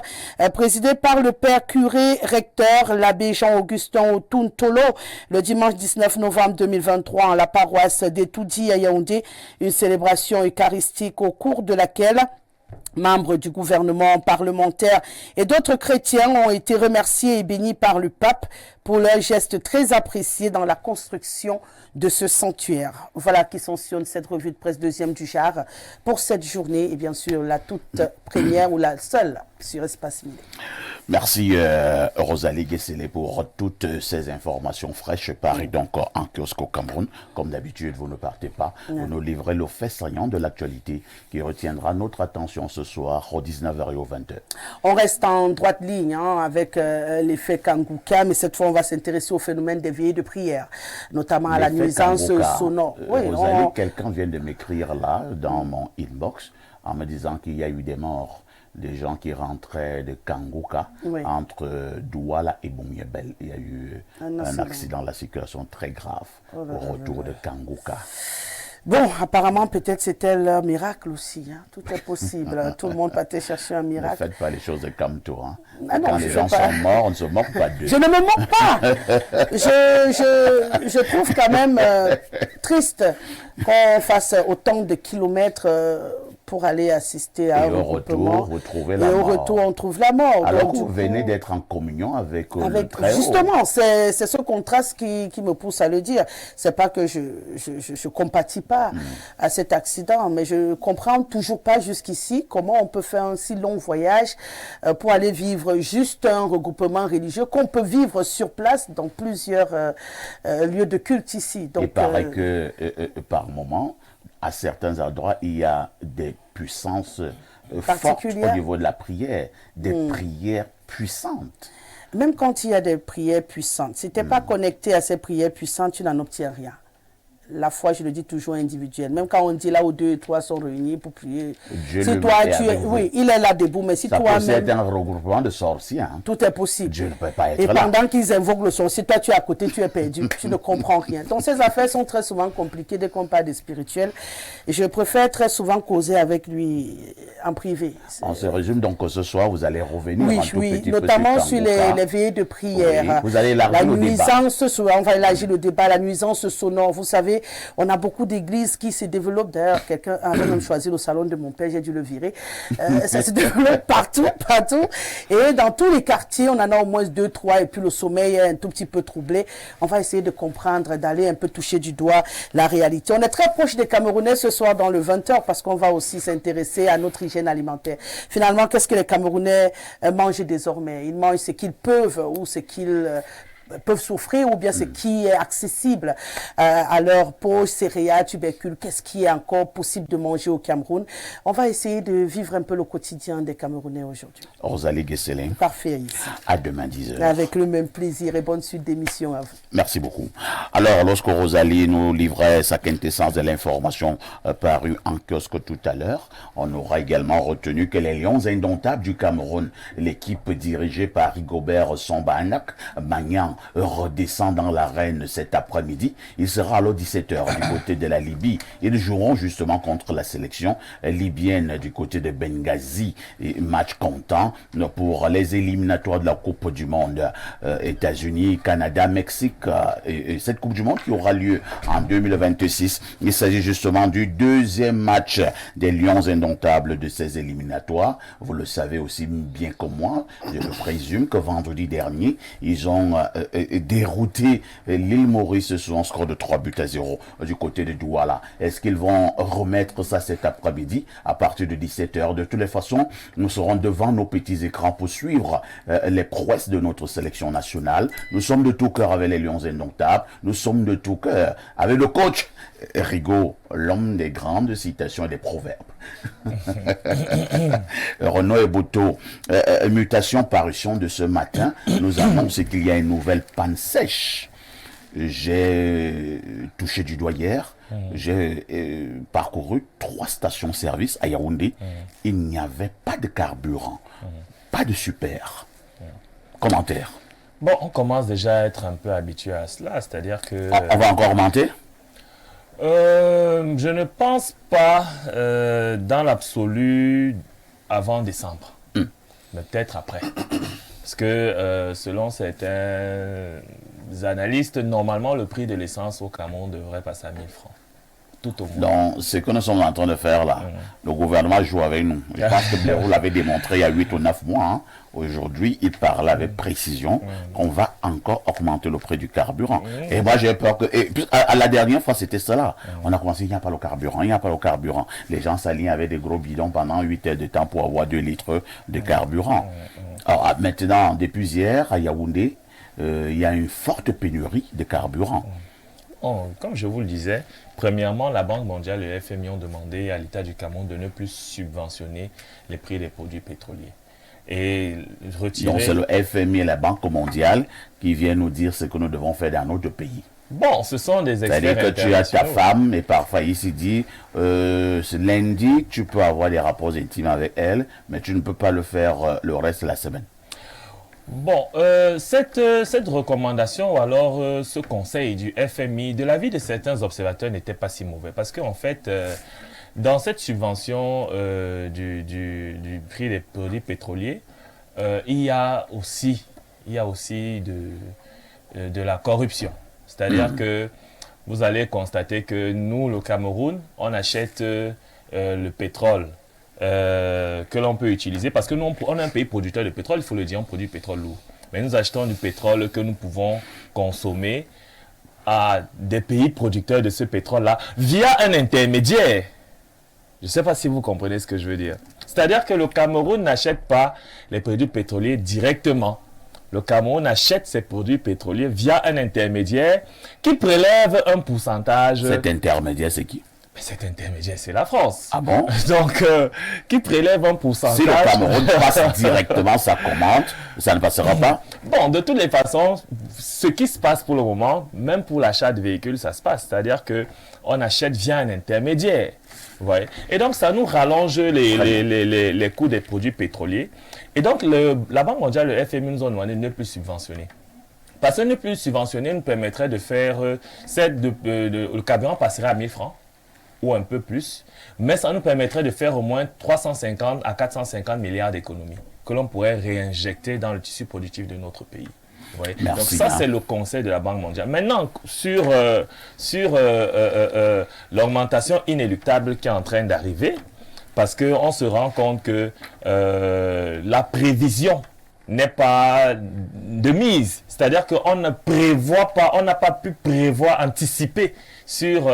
présidée par le père curé recteur l'abbé Jean-Augustin Otuntolo le dimanche 19 novembre 2023 en la paroisse des Toudis à Yaoundé, une célébration eucharistique au cours de laquelle membres du gouvernement parlementaire et d'autres chrétiens ont été remerciés et bénis par le pape pour leur geste très apprécié dans la construction de ce sanctuaire. Voilà qui sanctionne cette revue de presse deuxième du genre pour cette journée et bien sûr la toute première ou la seule sur Espace Mille. Merci Rosalie Guesselé pour toutes ces informations fraîches parues donc en kiosque au Cameroun. Comme d'habitude, vous ne partez pas. Vous nous livrez le fait saillant de l'actualité qui retiendra notre attention ce soir au 19h et au 20h. On reste en droite ligne avec l'effet Kangouka, mais cette fois on va s'intéresser au phénomène des veillées de prière, notamment à la nuisance sonore. Rosalie, quelqu'un vient de m'écrire là dans mon inbox en me disant qu'il y a eu des morts. Des gens qui rentraient de Kangouka entre Douala et Boumiebel. Il y a eu un accident, la circulation très grave au retour de Kangouka. Bon, apparemment, peut-être c'était leur miracle aussi. Hein. Tout est possible. Tout le monde peut chercher un miracle. Ne faites pas les choses comme toi. Hein. Ah non, quand les gens sont morts, on ne se moque pas d'eux. Je ne me moque pas. je trouve quand même triste qu'on fasse autant de kilomètres pour aller assister à un regroupement. Et au retour, on trouve la mort. Alors donc, que vous venez d'être en communion avec le Très-Haut. Justement, c'est ce contraste qui me pousse à le dire. C'est pas que je compatis pas à cet accident, mais je comprends toujours pas jusqu'ici comment on peut faire un si long voyage pour aller vivre juste un regroupement religieux qu'on peut vivre sur place dans plusieurs lieux de culte ici. Donc, il paraît que par moment, à certains endroits, il y a des puissances fortes au niveau de la prière, des prières puissantes. Même quand il y a des prières puissantes, si tu n'es pas connecté à ces prières puissantes, tu n'en obtiens rien. La foi, je le dis toujours individuelle. Même quand on dit là où 2 et 3 sont réunis pour prier. Dieu si toi, oui, il est là debout, mais si toi-même. C'est un regroupement de sorciers. Hein. Tout est possible. Dieu ne peut pas être et là. Pendant qu'ils invoquent le sorcier, toi, tu es à côté, tu es perdu, tu ne comprends rien. Donc, ces affaires sont très souvent compliquées dès qu'on parle de spirituel. Et je préfère très souvent causer avec lui en privé. On se résume donc que ce soir, vous allez revenir un tout petit notamment peu sur les veillées de prière. Oui, vous allez élargir le débat. La nuisance, on va élargir le débat, la nuisance sonore. Vous savez, on a beaucoup d'églises qui se développent. D'ailleurs, quelqu'un avait même choisi le salon de mon père, j'ai dû le virer. Ça se développe partout. Et dans tous les quartiers, on en a au moins 2, 3, et puis le sommeil est un tout petit peu troublé. On va essayer de comprendre, d'aller un peu toucher du doigt la réalité. On est très proche des Camerounais ce soir dans le 20h parce qu'on va aussi s'intéresser à notre hygiène alimentaire. Finalement, qu'est-ce que les Camerounais mangent désormais? Ils mangent ce qu'ils peuvent ou ce qu'ils peuvent souffrir ou bien ce qui est accessible à leur peau, céréales, tubercules, qu'est-ce qui est encore possible de manger au Cameroun. On va essayer de vivre un peu le quotidien des Camerounais aujourd'hui. Rosalie Guesselin. Parfait ici. À demain 10h. Avec le même plaisir et bonne suite d'émission à vous. Merci beaucoup. Alors, lorsque Rosalie nous livrait sa quintessence de l'information parue en kiosque tout à l'heure, on aura également retenu que les Lions indomptables du Cameroun, l'équipe dirigée par Rigobert Sombanak, Magnan, redescend dans l'arène cet après-midi. Il sera alors 17h du côté de la Libye. Ils joueront justement contre la sélection libyenne du côté de Benghazi. Et match comptant pour les éliminatoires de la Coupe du Monde. États-Unis, Canada, Mexique. Et cette Coupe du Monde qui aura lieu en 2026. Il s'agit justement du deuxième match des Lions indomptables de ces éliminatoires. Vous le savez aussi bien que moi. Je le présume que vendredi dernier, ils ont dérouté l'île Maurice sur un score de 3 buts à 0 du côté de Douala. Est-ce qu'ils vont remettre ça cet après-midi à partir de 17h? De toutes les façons, nous serons devant nos petits écrans pour suivre les prouesses de notre sélection nationale. Nous sommes de tout cœur avec les Lions indomptables. Nous sommes de tout cœur avec le coach Rigaud, l'homme des grandes citations et des proverbes. Renaud Eboto, mutation parution de ce matin, nous annonce qu'il y a une nouvelle panne sèche. J'ai touché du doigt hier, j'ai parcouru 3 stations-service à Yaoundé. Il n'y avait pas de carburant, pas de super. Commentaire. Bon, on commence déjà à être un peu habitué à cela, c'est-à-dire que... On va encore augmenter? Je ne pense pas dans l'absolu avant décembre, mais peut-être après. Parce que selon certains analystes, normalement le prix de l'essence au Cameroun devrait passer à 1000 francs. Tout au moins. Donc, ce que nous sommes en train de faire là, le gouvernement joue avec nous. Je pense que Blaireau l'avait démontré il y a 8 ou 9 mois. Hein. Aujourd'hui, il parle avec précision qu'on va encore augmenter le prix du carburant. Et moi, j'ai peur que... Et puis, à la dernière fois, c'était cela. On a commencé, il n'y a pas le carburant, il n'y a pas le carburant. Les gens s'alignent avec des gros bidons pendant 8 heures de temps pour avoir 2 litres de carburant. Alors, maintenant, depuis hier, à Yaoundé, il y a une forte pénurie de carburant. Comme je vous le disais, premièrement, la Banque mondiale et le FMI ont demandé à l'État du Cameroun de ne plus subventionner les prix des produits pétroliers. Et retirer... Donc c'est le FMI et la Banque mondiale qui viennent nous dire ce que nous devons faire dans notre pays. Bon, ce sont des experts. C'est-à-dire que tu as ta femme et parfois ici dit, c'est lundi, tu peux avoir des rapports intimes avec elle, mais tu ne peux pas le faire le reste de la semaine. Bon, cette recommandation ou alors ce conseil du FMI, de l'avis de certains observateurs, n'était pas si mauvais. Parce qu'en fait, dans cette subvention du prix des produits pétroliers, il y a aussi de la corruption. C'est-à-dire que vous allez constater que nous, le Cameroun, on achète le pétrole que l'on peut utiliser, parce que nous, on est un pays producteur de pétrole, il faut le dire, on produit du pétrole lourd. Mais nous achetons du pétrole que nous pouvons consommer à des pays producteurs de ce pétrole-là via un intermédiaire. Je ne sais pas si vous comprenez ce que je veux dire. C'est-à-dire que le Cameroun n'achète pas les produits pétroliers directement. Le Cameroun achète ses produits pétroliers via un intermédiaire qui prélève un pourcentage. Cet intermédiaire, c'est qui? Cet intermédiaire, c'est la France. Ah bon? Donc, qui prélève un pourcentage. Si le Cameroun passe directement sa commande, ça ne passera pas? Bon, de toutes les façons, ce qui se passe pour le moment, même pour l'achat de véhicules, ça se passe. C'est-à-dire qu'on achète via un intermédiaire. Vous voyez? Et donc, ça nous rallonge les coûts des produits pétroliers. Et donc, la Banque mondiale, le FMI nous ont demandé de ne plus subventionner. Parce que ne plus subventionner nous permettrait de faire... le carburant passerait à 1000 francs. Ou un peu plus, mais ça nous permettrait de faire au moins 350 à 450 milliards d'économies que l'on pourrait réinjecter dans le tissu productif de notre pays. Merci, donc ça, c'est le conseil de la Banque mondiale. Maintenant, sur l'augmentation inéluctable qui est en train d'arriver, parce qu'on se rend compte que la prévision n'est pas de mise. C'est-à-dire qu'on ne prévoit pas, on n'a pas pu prévoir, anticiper sur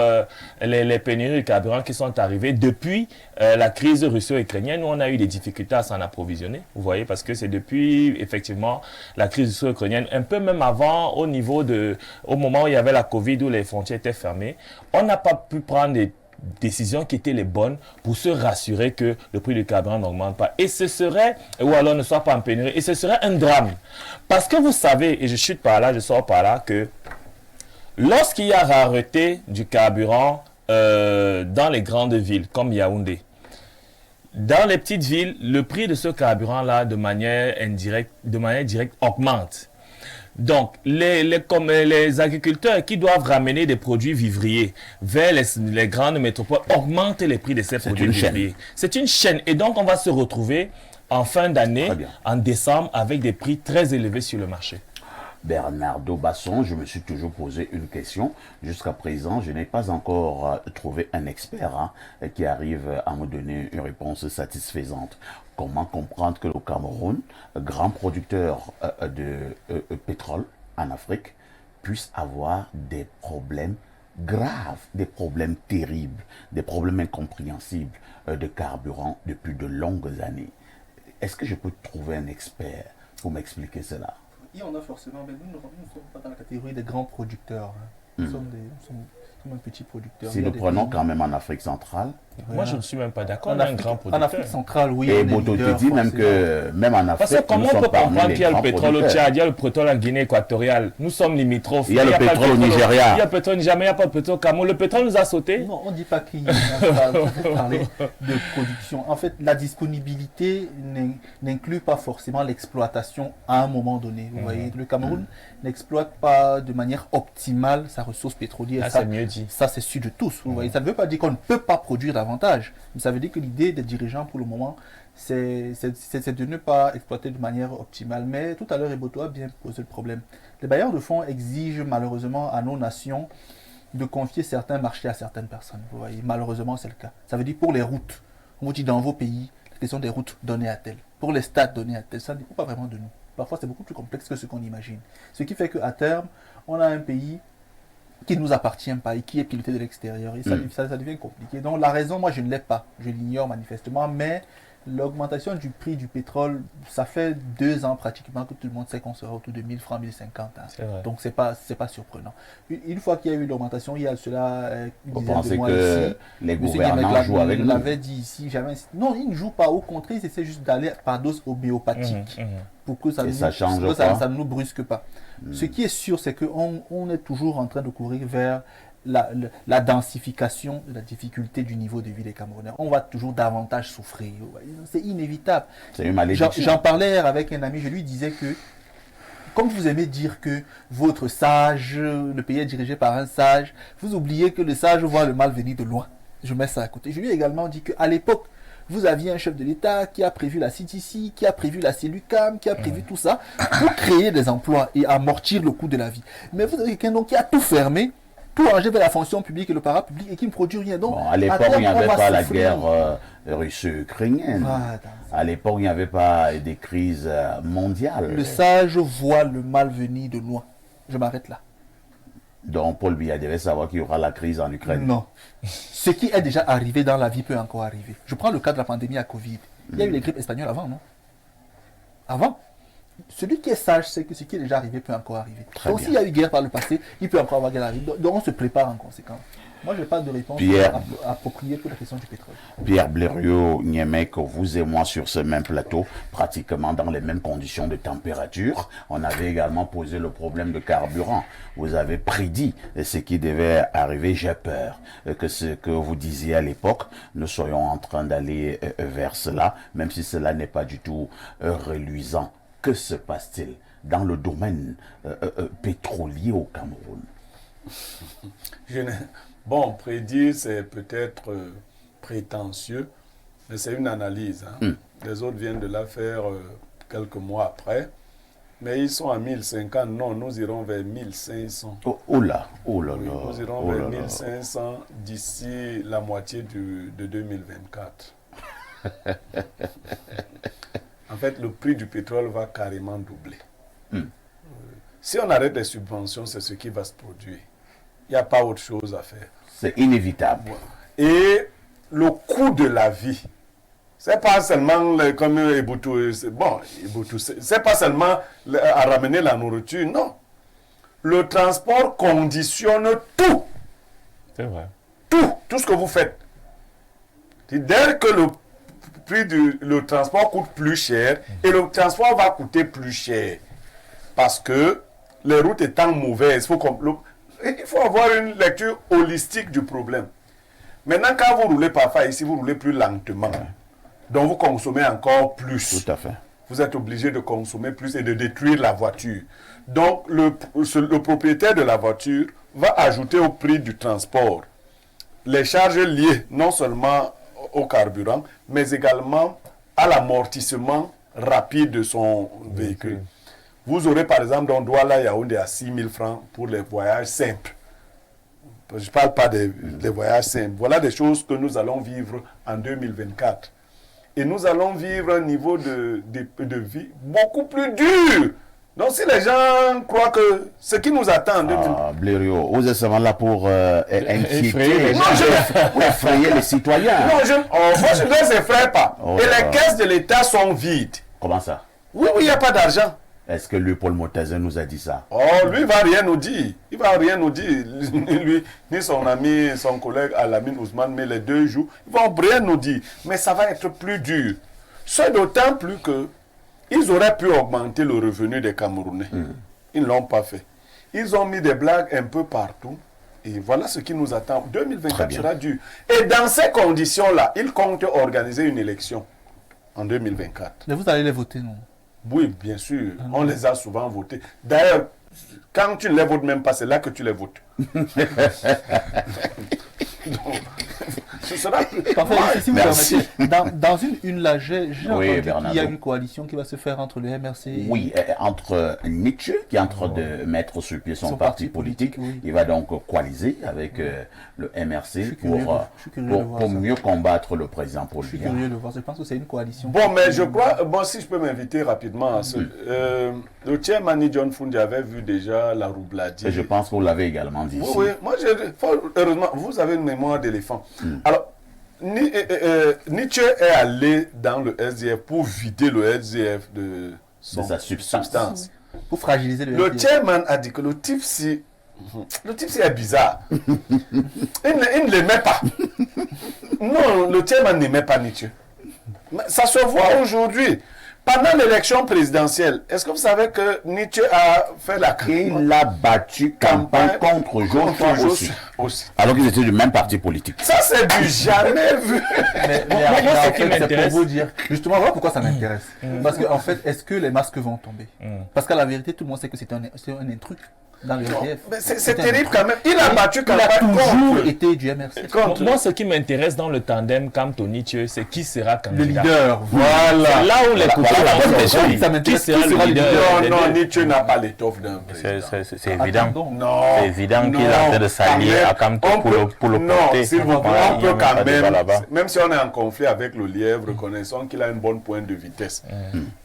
les pénuries de carburant qui sont arrivées depuis la crise russo-ukrainienne où on a eu des difficultés à s'en approvisionner. Vous voyez, parce que c'est depuis effectivement la crise russo-ukrainienne, un peu même avant, au moment où il y avait la Covid, où les frontières étaient fermées, on n'a pas pu prendre des décisions qui étaient les bonnes pour se rassurer que le prix du carburant n'augmente pas. Et ce serait, ou alors ne soit pas en pénurie, et ce serait un drame. Parce que vous savez, et je chute par là, je sors par là, que lorsqu'il y a rareté du carburant dans les grandes villes, comme Yaoundé, dans les petites villes, le prix de ce carburant-là, de manière directe, augmente. Donc, les agriculteurs qui doivent ramener des produits vivriers vers les grandes métropoles augmentent les prix de ces produits vivriers. C'est une chaîne. Et donc, on va se retrouver en fin d'année, en décembre, avec des prix très élevés sur le marché. Bernardo Basson, je me suis toujours posé une question. Jusqu'à présent, je n'ai pas encore trouvé un expert qui arrive à me donner une réponse satisfaisante. Comment comprendre que le Cameroun, grand producteur de pétrole, en Afrique puisse avoir des problèmes graves, des problèmes terribles, des problèmes incompréhensibles de carburant depuis de longues années. Est-ce que je peux trouver un expert pour m'expliquer cela? Il y en a forcément, mais nous ne sommes pas dans la catégorie des grands producteurs. Nous sommes un petit producteur. Si nous prenons quand même en Afrique centrale. Moi, je ne suis même pas d'accord. On est un grand producteur. En Afrique centrale, oui. Et Boto te dit même que, même en Afrique, parce que comment on peut comprendre qu'il y a le pétrole au Tchad, il y a le pétrole en Guinée équatoriale. Nous sommes limitrophes. Il y a le pétrole au Nigeria. Il y a le pétrole au Nigeria, mais il n'y a pas de pétrole au Cameroun. Le pétrole nous a sauté. Non, on ne dit pas qu'il y a parler de production. En fait, la disponibilité n'inclut pas forcément l'exploitation à un moment donné. Vous voyez, le Cameroun n'exploite pas de manière optimale sa ressource pétrolière. Ça, c'est mieux dit. Ça, c'est sûr de tous. Vous voyez, ça ne veut pas dire qu'on ne peut pas produire davantage. Mais ça veut dire que l'idée des dirigeants, pour le moment, c'est de ne pas exploiter de manière optimale. Mais tout à l'heure, Eboto a bien posé le problème. Les bailleurs de fonds exigent malheureusement à nos nations de confier certains marchés à certaines personnes. Vous voyez, malheureusement, c'est le cas. Ça veut dire pour les routes. On vous dit dans vos pays, la question des routes données à tel. Pour les stades donnés à tel, ça ne dépend pas vraiment de nous. Parfois, c'est beaucoup plus complexe que ce qu'on imagine. Ce qui fait qu'à terme, on a un pays qui ne nous appartient pas et qui est piloté de l'extérieur. Et ça devient compliqué. Donc la raison, moi, je ne l'ai pas. Je l'ignore manifestement, mais l'augmentation du prix du pétrole, ça fait 2 ans pratiquement que tout le monde sait qu'on sera autour de 1000 francs, 1050. Hein. Donc c'est pas surprenant. Une fois qu'il y a eu l'augmentation, il y a cela vous pensez que ici, les gouvernants jouent avec nous? L'avait dit ici, jamais. Non, ils ne jouent pas. Au contraire, ils essaient juste d'aller par dose homéopathique pour que ça ne nous brusque pas. Ce qui est sûr, c'est qu'on est toujours en train de courir vers la densification de la difficulté du niveau de vie des Camerounais. On va toujours davantage souffrir. C'est inévitable. C'est une malédiction. J'en parlais hier avec un ami, je lui disais que, comme vous aimez dire que votre sage, le pays est dirigé par un sage, vous oubliez que le sage voit le mal venir de loin. Je mets ça à côté. Je lui ai également dit qu'à l'époque, vous aviez un chef de l'État qui a prévu la CTC, qui a prévu la CELUCAM, qui a prévu tout ça pour créer des emplois et amortir le coût de la vie. Mais vous avez quelqu'un qui a tout fermé, tout rangé vers la fonction publique et le parapublic et qui ne produit rien. Donc, à l'époque, il n'y avait pas la guerre russo-ukrainienne. À l'époque, il n'y avait pas des crises mondiales. Le sage voit le mal venir de loin. Je m'arrête là. Donc, Paul Biya devait savoir qu'il y aura la crise en Ukraine. Non. Ce qui est déjà arrivé dans la vie peut encore arriver. Je prends le cas de la pandémie à Covid. Il y a eu les grippes espagnoles avant, non? Avant. Celui qui est sage sait que ce qui est déjà arrivé peut encore arriver. Donc, s'il y a eu guerre par le passé, il peut encore avoir guerre à arriver. Donc, on se prépare en conséquence. Moi, je n'ai pas de réponse appropriée pour la question du pétrole. Pierre Blériot-Niemek, vous et moi sur ce même plateau, pratiquement dans les mêmes conditions de température, on avait également posé le problème de carburant. Vous avez prédit ce qui devait arriver. J'ai peur que ce que vous disiez à l'époque, nous soyons en train d'aller vers cela, même si cela n'est pas du tout reluisant. Que se passe-t-il dans le domaine pétrolier au Cameroun? Bon, prédire, c'est peut-être prétentieux, mais c'est une analyse. Hein. Les autres viennent de la faire quelques mois après, mais ils sont à 1050. Non, nous irons vers 1500. Oh là, oui, nous irons vers 1500 d'ici la moitié de 2024. En fait, le prix du pétrole va carrément doubler. Si on arrête les subventions, c'est ce qui va se produire. Il n'y a pas autre chose à faire. C'est inévitable. Et le coût de la vie, c'est pas seulement comme Eboto, c'est pas seulement à ramener la nourriture, non. Le transport conditionne tout. C'est vrai. Tout ce que vous faites. Dès que le transport coûte plus cher, et le transport va coûter plus cher, parce que les routes étant mauvaises, il faut avoir une lecture holistique du problème. Maintenant, quand vous roulez parfois ici, vous roulez plus lentement. Donc, vous consommez encore plus. Tout à fait. Vous êtes obligé de consommer plus et de détruire la voiture. Donc, le propriétaire de la voiture va ajouter au prix du transport les charges liées non seulement au carburant, mais également à l'amortissement rapide de son véhicule. Vous aurez par exemple dans Douala-Yaoundé à 6 000 francs pour les voyages simples. Je ne parle pas des voyages simples. Voilà des choses que nous allons vivre en 2024. Et nous allons vivre un niveau de vie beaucoup plus dur Donc si les gens croient que ce qui nous attend en 2000... Blériot, vous êtes seulement là pour inquiéter Effrayer les les gens. gens, effrayer les citoyens. Non, moi je ne les effraie pas. Oh Et là les là. caisses de l'État sont vides. Comment ça? Oui, il n'y a pas d'argent. Est-ce que lui, Paul Motazin, nous a dit ça? Oh, lui, il va rien nous dire. Il va rien nous dire. Ni lui, ni son ami, son collègue Alamine Ousmane, mais les deux jours, ils vont rien nous dire. Mais ça va être plus dur. C'est d'autant plus que ils auraient pu augmenter le revenu des Camerounais. Ils ne l'ont pas fait. Ils ont mis des blagues un peu partout. Et voilà ce qui nous attend. Très 2024 bien. sera dur. Et dans ces conditions-là, ils comptent organiser une élection en 2024. Mais vous allez les voter, non? Oui, bien sûr. On les a souvent votés. D'ailleurs, quand tu ne les votes même pas, c'est là que tu les votes. Donc, ce sera plus... Parfait, si vous Merci. permettez, dans une là, j'ai Oui, entendu qu'il y a Bernardo. une coalition qui va se faire entre le MRC Oui, entre Nietzsche, qui est en train de mettre sur pied son Son parti parti politique, politique, oui. il va donc coaliser avec le Je MRC suis curieux de- je suis curieux de voir pour ça. mieux combattre le président Paul Je suis Biya. curieux de voir, je pense que c'est une coalition. Bon, mais je crois, bon, si je peux m'inviter rapidement à ce... le chairman John Fundi avait vu déjà la roubladier. Et je pense que vous l'avez également dit Oui, ici. oui. Moi, heureusement, vous avez une mémoire d'éléphant. Alors, Nietzsche est allé dans le SDF pour vider le SDF de sa substance. Pour fragiliser le Le SDF. chairman a dit que le type ci est bizarre. Il ne l'aimait pas. Non, le chairman n'aimait pas Nietzsche. Mais ça se voit aujourd'hui. Pendant l'élection présidentielle, est-ce que vous savez que Nietzsche a fait la Il a battu campagne contre Joshua aussi. Alors qu'ils étaient du même parti politique. Ça, c'est du jamais vu. Mais moi, en ce fait, qui c'est m'intéresse- pour vous dire, justement, voilà pourquoi ça m'intéresse. Parce qu'en fait, est-ce que les masques vont tomber? Parce qu'à la vérité, tout le monde sait que c'est un intrus dans le SDF. Mais c'est terrible quand même. Il a battu Il a campagne toujours contre. été du MRC. Contre. Moi, ce qui m'intéresse dans le tandem Camto-Nietzsche, c'est qui sera Le candidat. leader, C'est voilà. là où les couteaux voilà la bonne vont question. sortir. Ça m'intéresse. Qui sera Qui le sera le leader leader? des Non, deux? Nietzsche n'a pas l'étoffe d'un président. C'est évident. Non. C'est évident qu'il est en train de s'allier à Camto pour le Non, porter. s'il vous plaît, Voilà, on il y a peut même pas quand de débat même, là-bas. même si on est en conflit avec le lièvre, reconnaissons qu'il a une bonne pointe de vitesse.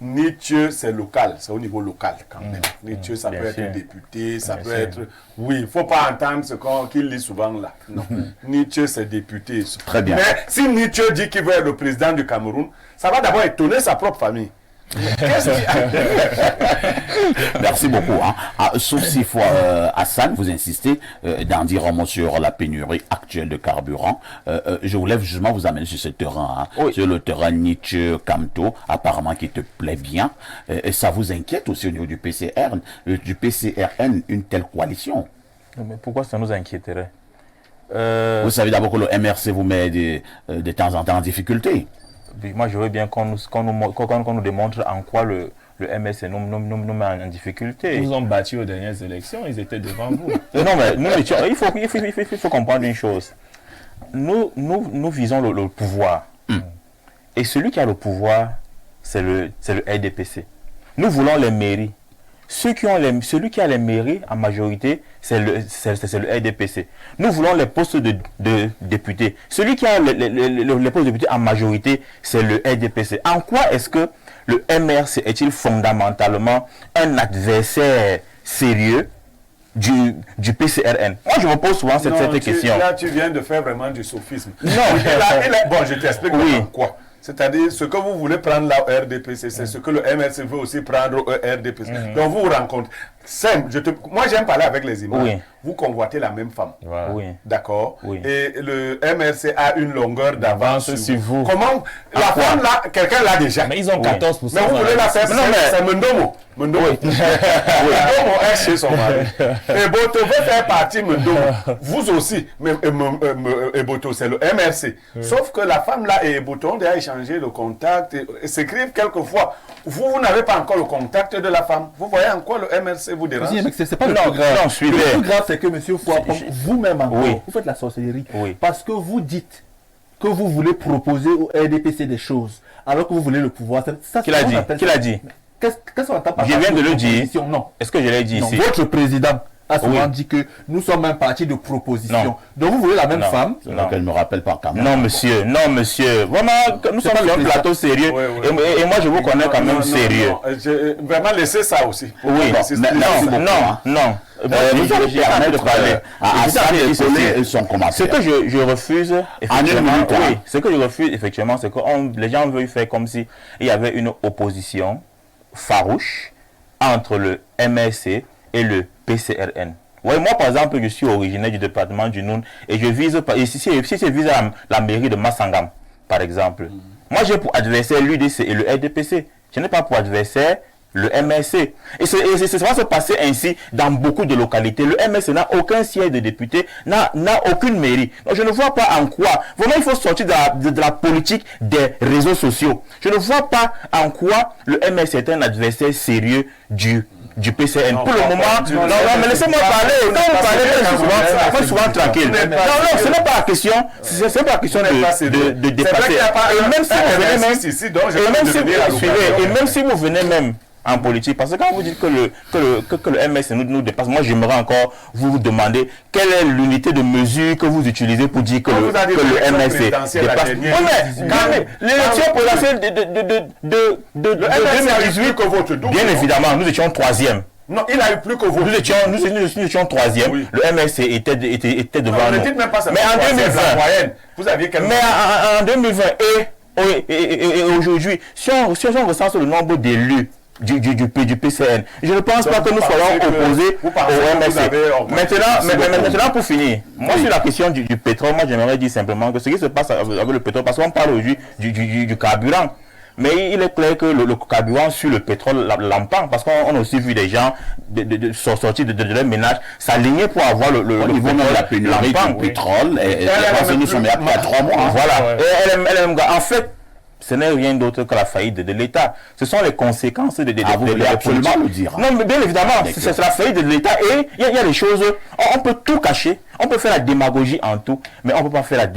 Nietzsche, c'est local, c'est au niveau local quand même. Nietzsche, ça Bien peut sûr. être député, ça Bien peut sûr. être... Oui, il ne faut pas entendre ce qu'il lit souvent là. Non. Nietzsche, c'est député. Très bien. Mais si Nietzsche dit qu'il veut être le président du Cameroun, ça va d'abord étonner sa propre famille. Qu'est-ce Merci beaucoup. Hein. Sauf s'il faut, Hassan, vous insistez d'en dire un mot sur la pénurie actuelle de carburant. Je voulais justement vous amener sur ce terrain, hein, Oui. sur le terrain Nietzsche-Camto, apparemment qui te plaît bien. Et ça vous inquiète aussi au niveau du du PCRN, une telle coalition? Mais pourquoi ça nous inquiéterait? Vous savez d'abord que le MRC vous met de temps en temps en difficulté. Puis moi, je veux bien qu'on nous démontre en quoi le MSC nous met en difficulté. Ils vous ont battu aux dernières élections, ils étaient devant vous. Non, mais il faut comprendre une chose. Nous visons le pouvoir. Et celui qui a le pouvoir, c'est le RDPC. Nous voulons les mairies. Celui qui a les mairies, en majorité, c'est le RDPC. Nous voulons les postes de députés. Celui qui a les postes de députés, en majorité, c'est le RDPC. En quoi est-ce que le MRC est-il fondamentalement un adversaire sérieux du PCRN? Moi, je me pose souvent cette question. Là, tu viens de faire vraiment du sophisme. Non. Bon, je t'explique Oui. quoi. C'est-à-dire, ce que vous voulez prendre là au RDPC, c'est ce que le MRC veut aussi prendre au RDPC. Donc, vous vous rencontrez. Simple, moi, j'aime parler avec les images. Oui. Vous convoitez la même femme. Voilà. Oui. D'accord. Oui. Et le MRC a une longueur d'avance sur vous. Comment la femme là, quelqu'un l'a déjà. Mais ils ont 14%. Mais vous voulez la faire, Non, mais- c'est Mendomo. Mendomo. Mendomo est chez son mari. Et Boto veut faire partie Mendomo. Vous aussi. Mais et Boto, c'est le MRC. Sauf que la femme là et Boto ont déjà échangé le contact et s'écrivent quelquefois. Vous n'avez pas encore le contact de la femme. Vous voyez en quoi le MRC vous dérange? Mais c'est pas le Non, plus grave. non, Le suivez. plus grave, c'est que monsieur Fouapom, vous-même encore, Oui. vous faites la sorcellerie. Oui. Parce que vous dites que vous voulez proposer au RDPC des choses, alors que vous voulez le pouvoir. Ça, Qui l'a dit? Qui l'a dit? Qu'est-ce qu'on entend par Je viens de le dire. proposition? Non. Est-ce que je l'ai dit Non, ici? votre président a souvent Oui. dit que nous sommes un parti de proposition. Non. Donc vous voulez la même Non. femme. Non. Elle ne me rappelle pas quand même. Non, monsieur, non, monsieur. Vraiment, nous sommes pas sur un le plateau sérieux. Oui, oui. Et moi, je vous connais quand même Non, sérieux. Vraiment, laissez ça aussi. Oui, Merci beaucoup, non, hein. non. Vous Je allez suis en train de permettre parler. à Je suis en train de Hassan de dire coller ceci. son Ce commentaire. que je refuse, effectivement, minute, hein. oui, ce que je refuse, effectivement, c'est que les gens veulent faire comme si il y avait une opposition farouche entre le MRC et le PCRN. Oui, moi, par exemple, je suis originaire du département du Noun et je vise, si je vise la mairie de Massangam, par exemple, moi, j'ai pour adversaire l'UDC et le RDPC. Je n'ai pas pour adversaire le MRC. Et ça va se passer ainsi dans beaucoup de localités. Le MRC n'a aucun siège de député, n'a aucune mairie. Donc je ne vois pas en quoi. Vraiment, il faut sortir de la politique des réseaux sociaux. Je ne vois pas en quoi le MRC est un adversaire sérieux du PCN. Non, pour le moment, non, mais laissez-moi parler. Quand vous parlez, moi, souvent tranquille. Non, ce n'est pas la question. C'est pas la question de dépasser. Et même si vous venez même, et même si vous venez même en politique, parce que quand vous dites que le MS nous dépasse, moi j'aimerais encore vous demander quelle est l'unité de mesure que vous utilisez pour dire que le MSC dépasse. L'élection présidentielle de 2018, que votre double. bien évidemment, nous étions troisième. Non, il a eu plus que vous. Nous étions troisième. Oui. Le MSC était devant Non, nous. ne dites même pas ça. Mais en 2020, vous aviez quel mais en 2020 et aujourd'hui, si on recense le nombre d'élus du PCN, je ne pense pas que nous soyons opposés au MSC. Maintenant, pour finir, moi sur la question du pétrole, moi j'aimerais dire simplement que ce qui se passe avec le pétrole, parce qu'on parle aujourd'hui du carburant. Mais il est clair que le carburant sur le pétrole l'empend, parce qu'on a aussi vu des gens sortir de leur ménage s'aligner pour avoir le niveau de la pénurie du pétrole, nous sommes il y a 3 mois. Voilà. En fait, ce n'est rien d'autre que la faillite de l'État. Ce sont les conséquences de vous voulez absolument le dire. Non, mais bien évidemment, c'est la faillite de l'État. Et il y a des choses, on peut tout cacher, on peut faire la démagogie en tout, mais on ne peut pas faire la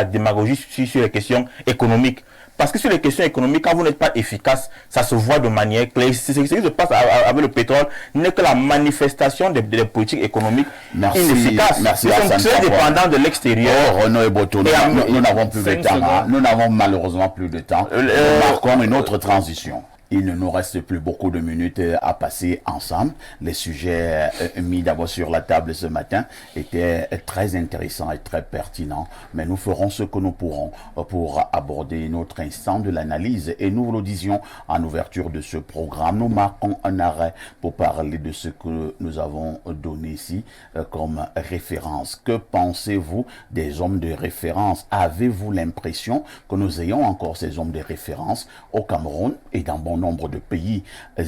démagogie sur les questions économiques. Parce que sur les questions économiques, quand vous n'êtes pas efficace, ça se voit de manière claire. Ce qui se passe avec le pétrole n'est que la manifestation des politiques économiques inefficaces. Merci, nous sommes très dépendants de l'extérieur. Renaud et Boto, nous n'avons plus de temps. Nous n'avons malheureusement plus de temps. Nous marquons une autre transition. Il ne nous reste plus beaucoup de minutes à passer ensemble. Les sujets mis d'abord sur la table ce matin étaient très intéressants et très pertinents. Mais nous ferons ce que nous pourrons pour aborder notre instant de l'analyse. Et nous vous le disions en ouverture de ce programme. Nous marquons un arrêt pour parler de ce que nous avons donné ici comme référence. Que pensez-vous des hommes de référence? Avez-vous l'impression que nous ayons encore ces hommes de référence au Cameroun et dans bon nombre de pays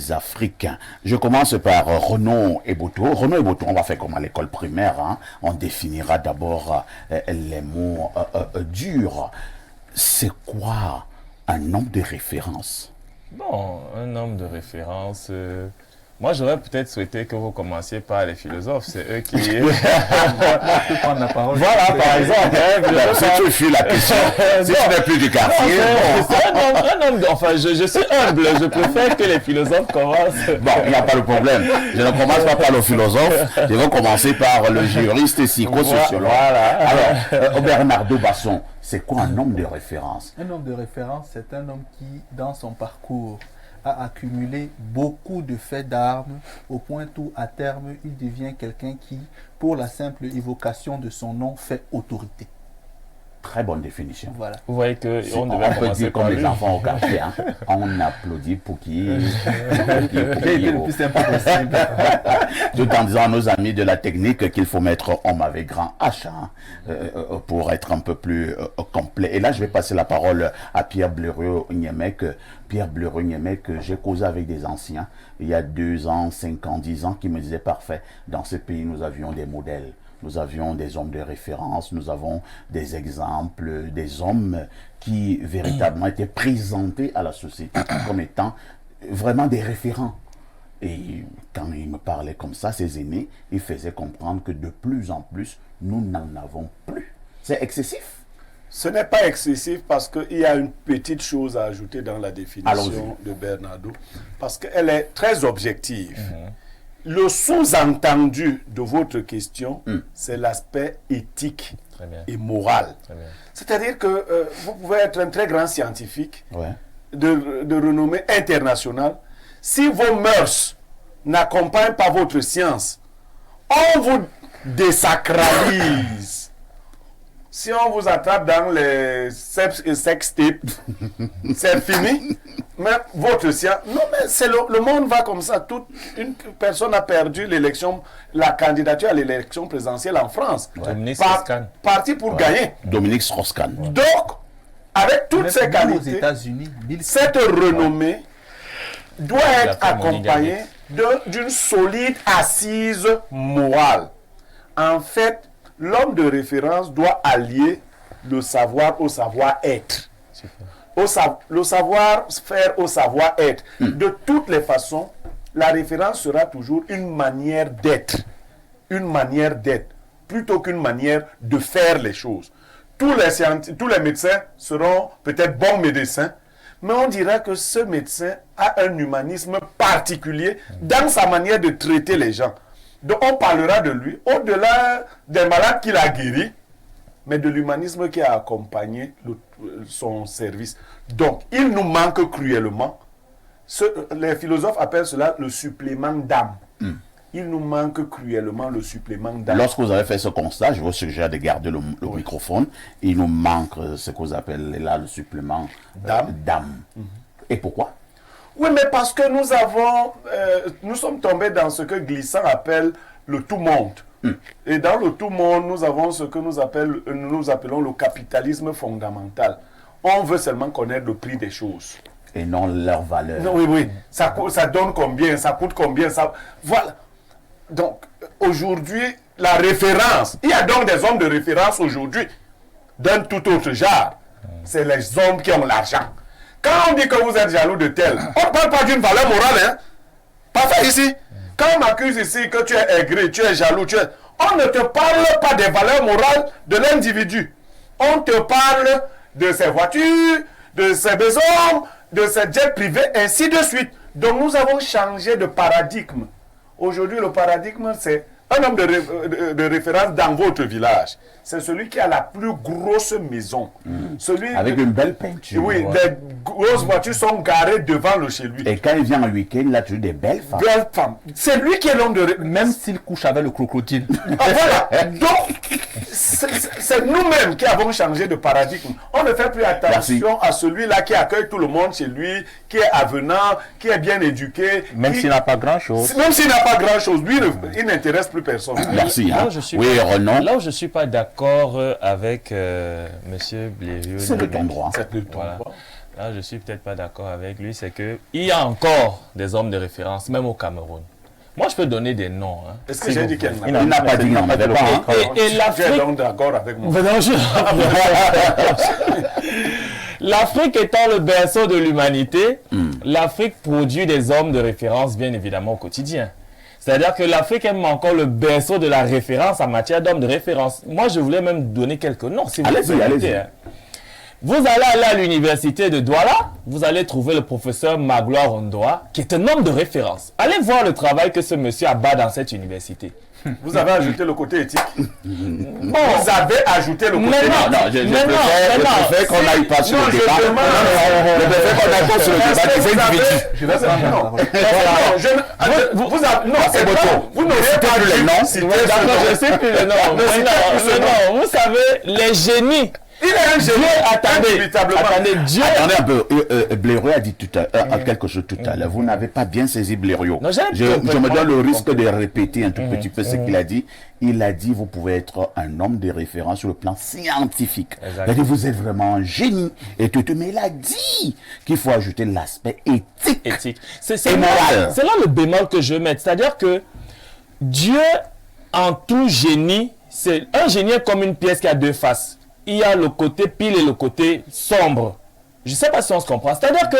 africains? Je commence par Renaud et Boto. Renaud et Boto, on va faire comme à l'école primaire. Hein. On définira d'abord les mots durs. C'est quoi un homme de référence? Bon, un homme de référence... Moi, j'aurais peut-être souhaité que vous commenciez par les philosophes. C'est eux qui... Prendre la parole. Voilà, par exemple. Si tu fuis la question, si tu n'es plus du quartier... C'est un homme, enfin, je suis humble. Je préfère que les philosophes commencent. Bon, il n'y a pas de problème. Je ne commence pas par le philosophe. Je vais commencer par le juriste et psychosociologue. Voilà. Alors, Bernardo Basson, c'est quoi un homme de référence? Un homme de référence, c'est un homme qui, dans son parcours, a accumulé beaucoup de faits d'armes au point où, à terme, il devient quelqu'un qui, pour la simple évocation de son nom, fait autorité. Très bonne définition. Voilà. Vous voyez que On peut dire comme les enfants au quartier. Hein. On applaudit pour qui J'ai été le plus sympa possible. Tout en disant à nos amis de la technique qu'il faut mettre homme avec grand H hein, pour être un peu plus complet. Et là, je vais passer la parole à Pierre Bleureux-Niemek. Pierre Bleureux-Niemek, j'ai causé avec des anciens il y a 2 ans, 5 ans, 10 ans qui me disaient parfait, dans ce pays, nous avions des modèles. Nous avions des hommes de référence, nous avons des exemples, des hommes qui véritablement étaient présentés à la société comme étant vraiment des référents. Et quand ils me parlaient comme ça, ces aînés, ils faisaient comprendre que de plus en plus, nous n'en avons plus. C'est excessif. Ce n'est pas excessif parce qu'il y a une petite chose à ajouter dans la définition de Bernardo, parce qu'elle est très objective. le sous-entendu de votre question, c'est l'aspect éthique Très bien. et moral. Très bien. C'est-à-dire que vous pouvez être un très grand scientifique Ouais. de renommée internationale. Si vos mœurs n'accompagnent pas votre science, on vous désacralise. Si on vous attrape dans les sex tapes, c'est fini. Mais votre science, non mais c'est le monde va comme ça. Une personne a perdu l'élection, la candidature à l'élection présidentielle en France. Dominique Strauss-Kahn. Parti pour gagner. Dominique Strauss-Kahn. Donc, avec toutes ces Aux qualités, États-Unis, Bill cette renommée doit Il a être fait Moni accompagnée d'une solide assise morale. En fait, l'homme de référence doit allier le savoir au savoir-être. Le savoir-faire au savoir-être. De toutes les façons, la référence sera toujours une manière d'être. Une manière d'être, plutôt qu'une manière de faire les choses. Tous les médecins seront peut-être bons médecins, mais on dira que ce médecin a un humanisme particulier dans sa manière de traiter les gens. Donc on parlera de lui, au-delà des malades qu'il a guéris, mais de l'humanisme qui a accompagné son service. Donc il nous manque cruellement. Les philosophes appellent cela le supplément d'âme. Il nous manque cruellement le supplément d'âme. Lorsque vous avez fait ce constat, je vous suggère de garder le microphone. Il nous manque ce que vous appelez là le supplément d'âme. Et pourquoi? Oui, mais parce que nous sommes tombés dans ce que Glissant appelle le tout-monde. Et dans le tout-monde, nous avons ce que nous appelons le capitalisme fondamental. On veut seulement connaître le prix des choses. Et non leur valeur. Non, oui. Ça donne combien? Ça coûte combien? Voilà. Donc, aujourd'hui, la référence. Il y a donc des hommes de référence aujourd'hui, d'un tout autre genre. C'est les hommes qui ont l'argent. Quand on dit que vous êtes jaloux de tel, on ne parle pas d'une valeur morale, hein. Pas fait ici. Quand on m'accuse ici que tu es aigri, tu es jaloux, on ne te parle pas des valeurs morales de l'individu. On te parle de ses voitures, de ses maisons, de ses jets privés, ainsi de suite. Donc nous avons changé de paradigme. Aujourd'hui, le paradigme, c'est un homme de référence dans votre village. C'est celui qui a la plus grosse maison. Avec une belle peinture. Oui, les grosses voitures sont garées devant le chez lui. Et quand il vient en week-end, là, tu as des belles femmes. Belle femme. C'est lui qui est l'homme de référence. Même s'il couche avec le crocodile. Voilà. Donc, c'est nous-mêmes qui avons changé de paradigme. On ne fait plus attention à celui-là qui accueille tout le monde chez lui, qui est avenant, qui est bien éduqué. Même s'il n'a pas grand-chose. Même s'il n'a pas grand-chose. Lui, il n'intéresse plus personne. Merci. Là Hein. où je suis Oui, pas- Renan, Là où je ne suis pas d'accord avec Monsieur Blériot. c'est de ton droit. C'est plus ton Voilà. droit. Là, je suis peut-être pas d'accord avec lui, c'est que il y a encore des hommes de référence, même au Cameroun. Moi, je peux donner des noms. Hein, Est-ce que si j'ai vous dit qu'elle voulez. n'a Il n'a pas dit qu'il n'en avait pas. Hein. Et Tu es l'Afrique. donc d'accord avec moi. Mais non, L'Afrique étant le berceau de l'humanité, l'Afrique produit des hommes de référence, bien évidemment, au quotidien. C'est-à-dire que l'Afrique est encore le berceau de la référence en matière d'hommes de référence. Moi, je voulais même donner quelques noms, si vous Allez-y, permettez, allez-y. hein. Vous allez aller à l'université de Douala, vous allez trouver le professeur Magloire Ondoa, qui est un homme de référence. Allez voir le travail que ce monsieur abat dans cette université. Vous avez ajouté le côté éthique. Bon, Vous avez ajouté le côté Mais éthique. Non, je préfère qu'on n'aille pas sur Non, le je débat. demande- Je préfère qu'on aille pas sur le débat Est-ce que des vous individus. avez- Je vais prendre la Non, parole. non, c'est votre bon. tour. Vous n'aurez Citez pas plus les dû noms. citer ouais, ce d'accord, nom. je sais plus le nom. Vous savez, les génies. Il est un génie. Indubitablement. Attendez, Dieu. Attendez un peu, Blériot a dit quelque chose tout à l'heure. Vous n'avez pas bien saisi Blériot. Non, j'ai Je me donne le compris. risque de répéter un tout petit peu ce qu'il a dit. Il a dit, vous pouvez être un homme de référence sur le plan scientifique. Exact. Il a dit, vous êtes vraiment un génie. Et tout, mais il a dit qu'il faut ajouter l'aspect éthique. Éthique. Et moral. C'est là le bémol que je vais mettre. C'est-à-dire que Dieu, en tout génie, c'est un génie est comme une pièce qui a deux faces. Il y a le côté pile et le côté sombre. Je ne sais pas si on se comprend. C'est-à-dire que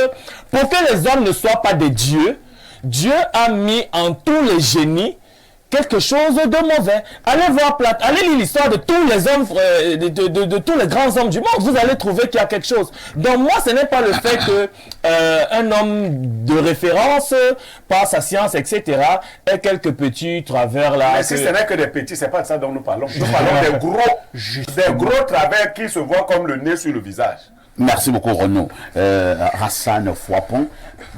pour que les hommes ne soient pas des dieux, Dieu a mis en tous les génies quelque chose de mauvais. Allez voir allez lire l'histoire de tous les hommes, de tous les grands hommes du monde. Vous allez trouver qu'il y a quelque chose. Donc moi, ce n'est pas le fait que un homme de référence, par sa science, etc., ait quelques petits travers là. Mais si ce n'est que des petits, c'est pas de ça dont nous parlons. Nous parlons des gros travers qui se voient comme le nez sur le visage. Merci beaucoup, Renaud. Hassan Fouapon,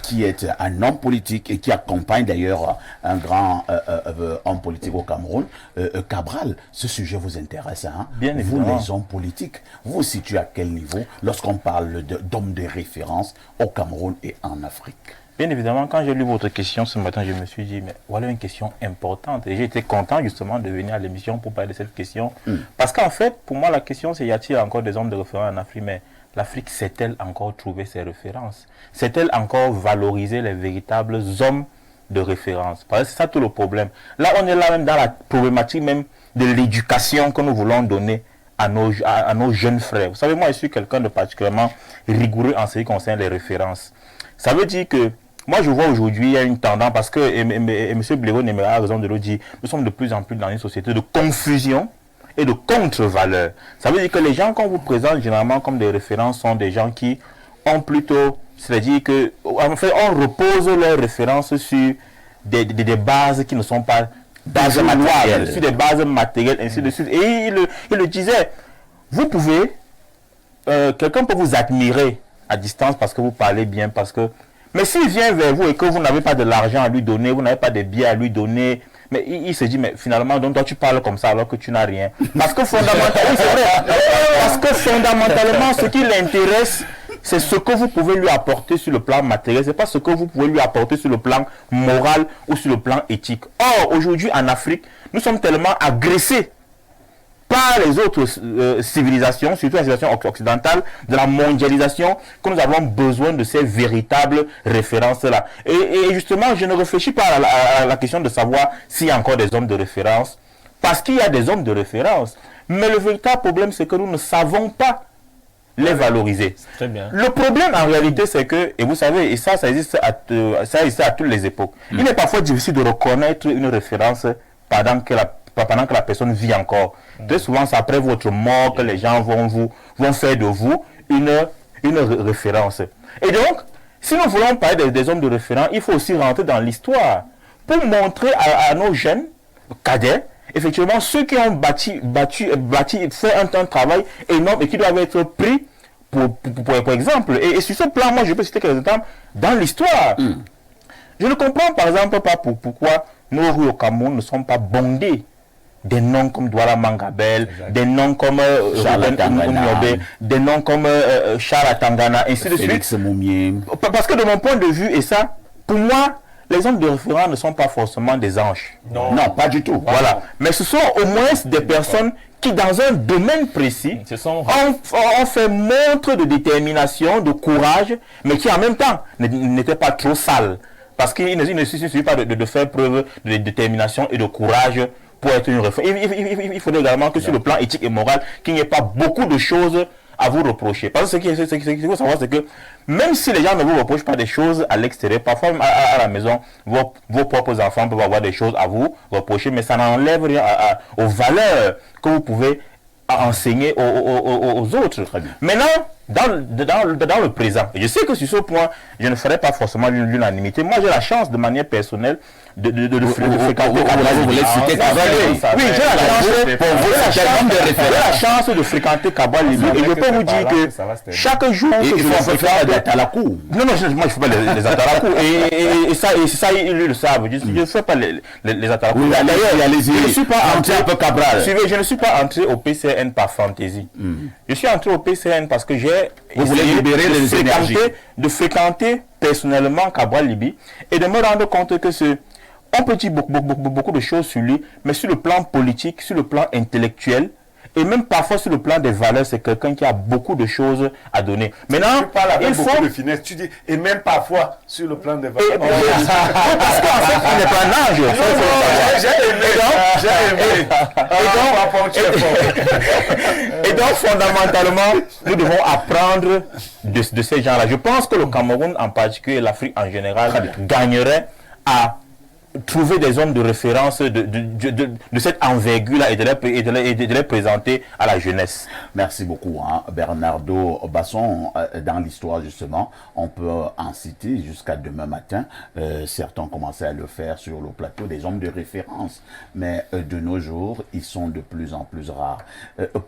qui est un homme politique et qui accompagne d'ailleurs un grand homme politique au Cameroun. Cabral, ce sujet vous intéresse, hein? Bien évidemment. Vous, les hommes politiques, vous vous situez à quel niveau lorsqu'on parle d'hommes de référence au Cameroun et en Afrique? Bien évidemment, quand j'ai lu votre question ce matin, je me suis dit, mais voilà une question importante. Et j'ai été content justement de venir à l'émission pour parler de cette question. Parce qu'en fait, pour moi, la question, c'est y a-t-il encore des hommes de référence en Afrique? Mais l'Afrique sait-elle encore trouver ses références? Sait-elle encore valoriser les véritables hommes de référence? Parce que c'est ça tout le problème. Là, on est là même dans la problématique même de l'éducation que nous voulons donner à nos jeunes frères. Vous savez, moi, je suis quelqu'un de particulièrement rigoureux en ce qui concerne les références. Ça veut dire que moi, je vois aujourd'hui, il y a une tendance, parce que, et M. Bléron a raison de le dire, nous sommes de plus en plus dans une société de confusion et de contre-valeurs. Ça veut dire que les gens qu'on vous présente généralement comme des références sont des gens qui ont plutôt, c'est-à-dire que, en fait, on repose leurs références sur des bases qui ne sont pas bases matérielles, sur des bases matérielles, ainsi de suite. Et il le disait, vous pouvez, quelqu'un peut vous admirer à distance parce que vous parlez bien, parce que, mais s'il vient vers vous et que vous n'avez pas de l'argent à lui donner, vous n'avez pas de billets à lui donner, mais il se dit, mais finalement, donc toi tu parles comme ça alors que tu n'as rien. Parce que fondamentalement, c'est vrai, parce que fondamentalement, ce qui l'intéresse, c'est ce que vous pouvez lui apporter sur le plan matériel, c'est pas ce que vous pouvez lui apporter sur le plan moral ou sur le plan éthique. Or, aujourd'hui en Afrique, nous sommes tellement agressés par les autres civilisations, surtout la civilisation occidentale, de la mondialisation, que nous avons besoin de ces véritables références-là. Et justement, je ne réfléchis pas à la question de savoir s'il y a encore des hommes de référence, parce qu'il y a des hommes de référence. Mais le véritable problème, c'est que nous ne savons pas les valoriser. Très bien. Le problème, en réalité, c'est que, et vous savez, et ça existe à toutes les époques, il est parfois difficile de reconnaître une référence pendant que la personne vit encore. Très souvent, c'est après votre mort que les gens vont faire de vous une référence. Et donc, si nous voulons parler des hommes de référence, il faut aussi rentrer dans l'histoire pour montrer à nos jeunes cadets, effectivement, ceux qui ont fait un travail énorme et qui doivent être pris pour exemple. Et sur ce plan, moi, je peux citer quelques exemples dans l'histoire. Je ne comprends par exemple pas pourquoi nos rues au Cameroun ne sont pas bondées des noms comme Douala Mangabel, des noms comme des noms comme Charles Tangana, ainsi de suite. Félix Moumier. Parce que de mon point de vue, et ça, pour moi, les hommes de référence ne sont pas forcément des anges. Non, pas du tout. Voilà. Mais ce sont au moins des personnes qui, dans un domaine précis, ont fait montre de détermination, de courage, mais qui en même temps n'étaient pas trop sales. Parce qu'il ne suffit pas de faire preuve de détermination et de courage pour être une référence. Il faudrait également que sur le plan éthique et moral, qu'il n'y ait pas beaucoup de choses à vous reprocher. Parce que ce qu'il faut savoir, c'est que même si les gens ne vous reprochent pas des choses à l'extérieur, parfois même à la maison, vos propres enfants peuvent avoir des choses à vous reprocher, mais ça n'enlève rien aux valeurs que vous pouvez enseigner aux autres. Maintenant, dans le présent, je sais que sur ce point, je ne ferai pas forcément l'unanimité. Moi, j'ai la chance, de manière personnelle, de fréquenter la chance de fréquenter Kabwa Libi. Et je peux vous dire que chaque jour que je fais des atalakou. Non, moi je ne fais pas les atalakou. Et ça, ils le savent. Je ne fais pas les atalakou. D'ailleurs, je ne suis pas entré un peu Cabral. Je ne suis pas entré au PCN par fantaisie. Je suis entré au PCN parce que j'ai essayé de fréquenter personnellement Kabwa Libi et de me rendre compte que on peut dire beaucoup de choses sur lui, mais sur le plan politique, sur le plan intellectuel, et même parfois sur le plan des valeurs, c'est quelqu'un qui a beaucoup de choses à donner. Maintenant, tu parles avec beaucoup de finesse, tu dis, et même parfois sur le plan des valeurs. Parce qu'en fait, on n'est pas un ange. Et donc, fondamentalement, nous devons apprendre de ces gens-là. Je pense que le Cameroun en particulier et l'Afrique en général gagnerait à trouver des hommes de référence de cette envergure-là et de les présenter à la jeunesse. Merci beaucoup, hein. Bernardo Basson. Dans l'histoire, justement, on peut en citer jusqu'à demain matin. Certains commençaient à le faire sur le plateau, des hommes de référence. Mais de nos jours, ils sont de plus en plus rares.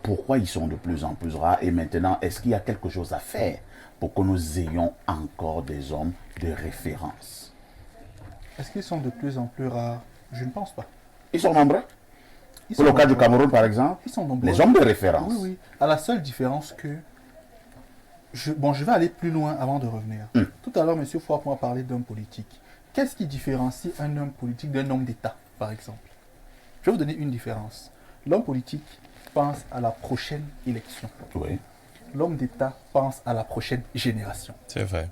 Pourquoi ils sont de plus en plus rares? Et maintenant, est-ce qu'il y a quelque chose à faire pour que nous ayons encore des hommes de référence? Est-ce qu'ils sont de plus en plus rares? Je ne pense pas. Ils sont nombreux. Ils Pour sont le cas du nombreux. Cameroun, par exemple, Ils sont nombreux. les hommes de référence. Oui, oui. À la seule différence que... je vais aller plus loin avant de revenir. Tout à l'heure, M. Fouad m'a parlé d'homme politique. Qu'est-ce qui différencie un homme politique d'un homme d'État, par exemple? Je vais vous donner une différence. L'homme politique pense à la prochaine élection. Oui. L'homme d'État pense à la prochaine génération. C'est vrai.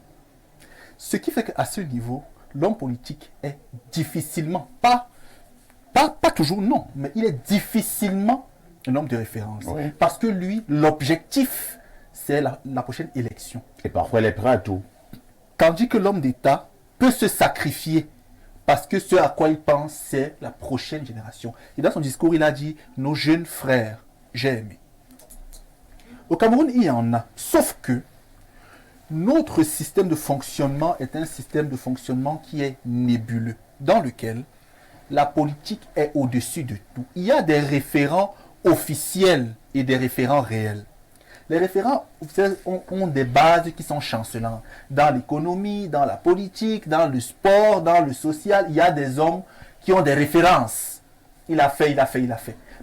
Ce qui fait qu'à ce niveau, l'homme politique est difficilement, pas toujours non, mais il est difficilement un homme de référence. Oui. Parce que lui, l'objectif, c'est la prochaine élection. Et parfois, il est prêt à tout. Tandis que l'homme d'État peut se sacrifier parce que ce à quoi il pense, c'est la prochaine génération. Et dans son discours, il a dit « Nos jeunes frères, j'ai aimé ». Au Cameroun, il y en a. Sauf que notre système de fonctionnement est un système de fonctionnement qui est nébuleux, dans lequel la politique est au-dessus de tout. Il y a des référents officiels et des référents réels. Les référents officiels ont des bases qui sont chancelantes. Dans l'économie, dans la politique, dans le sport, dans le social, il y a des hommes qui ont des références. Il a fait.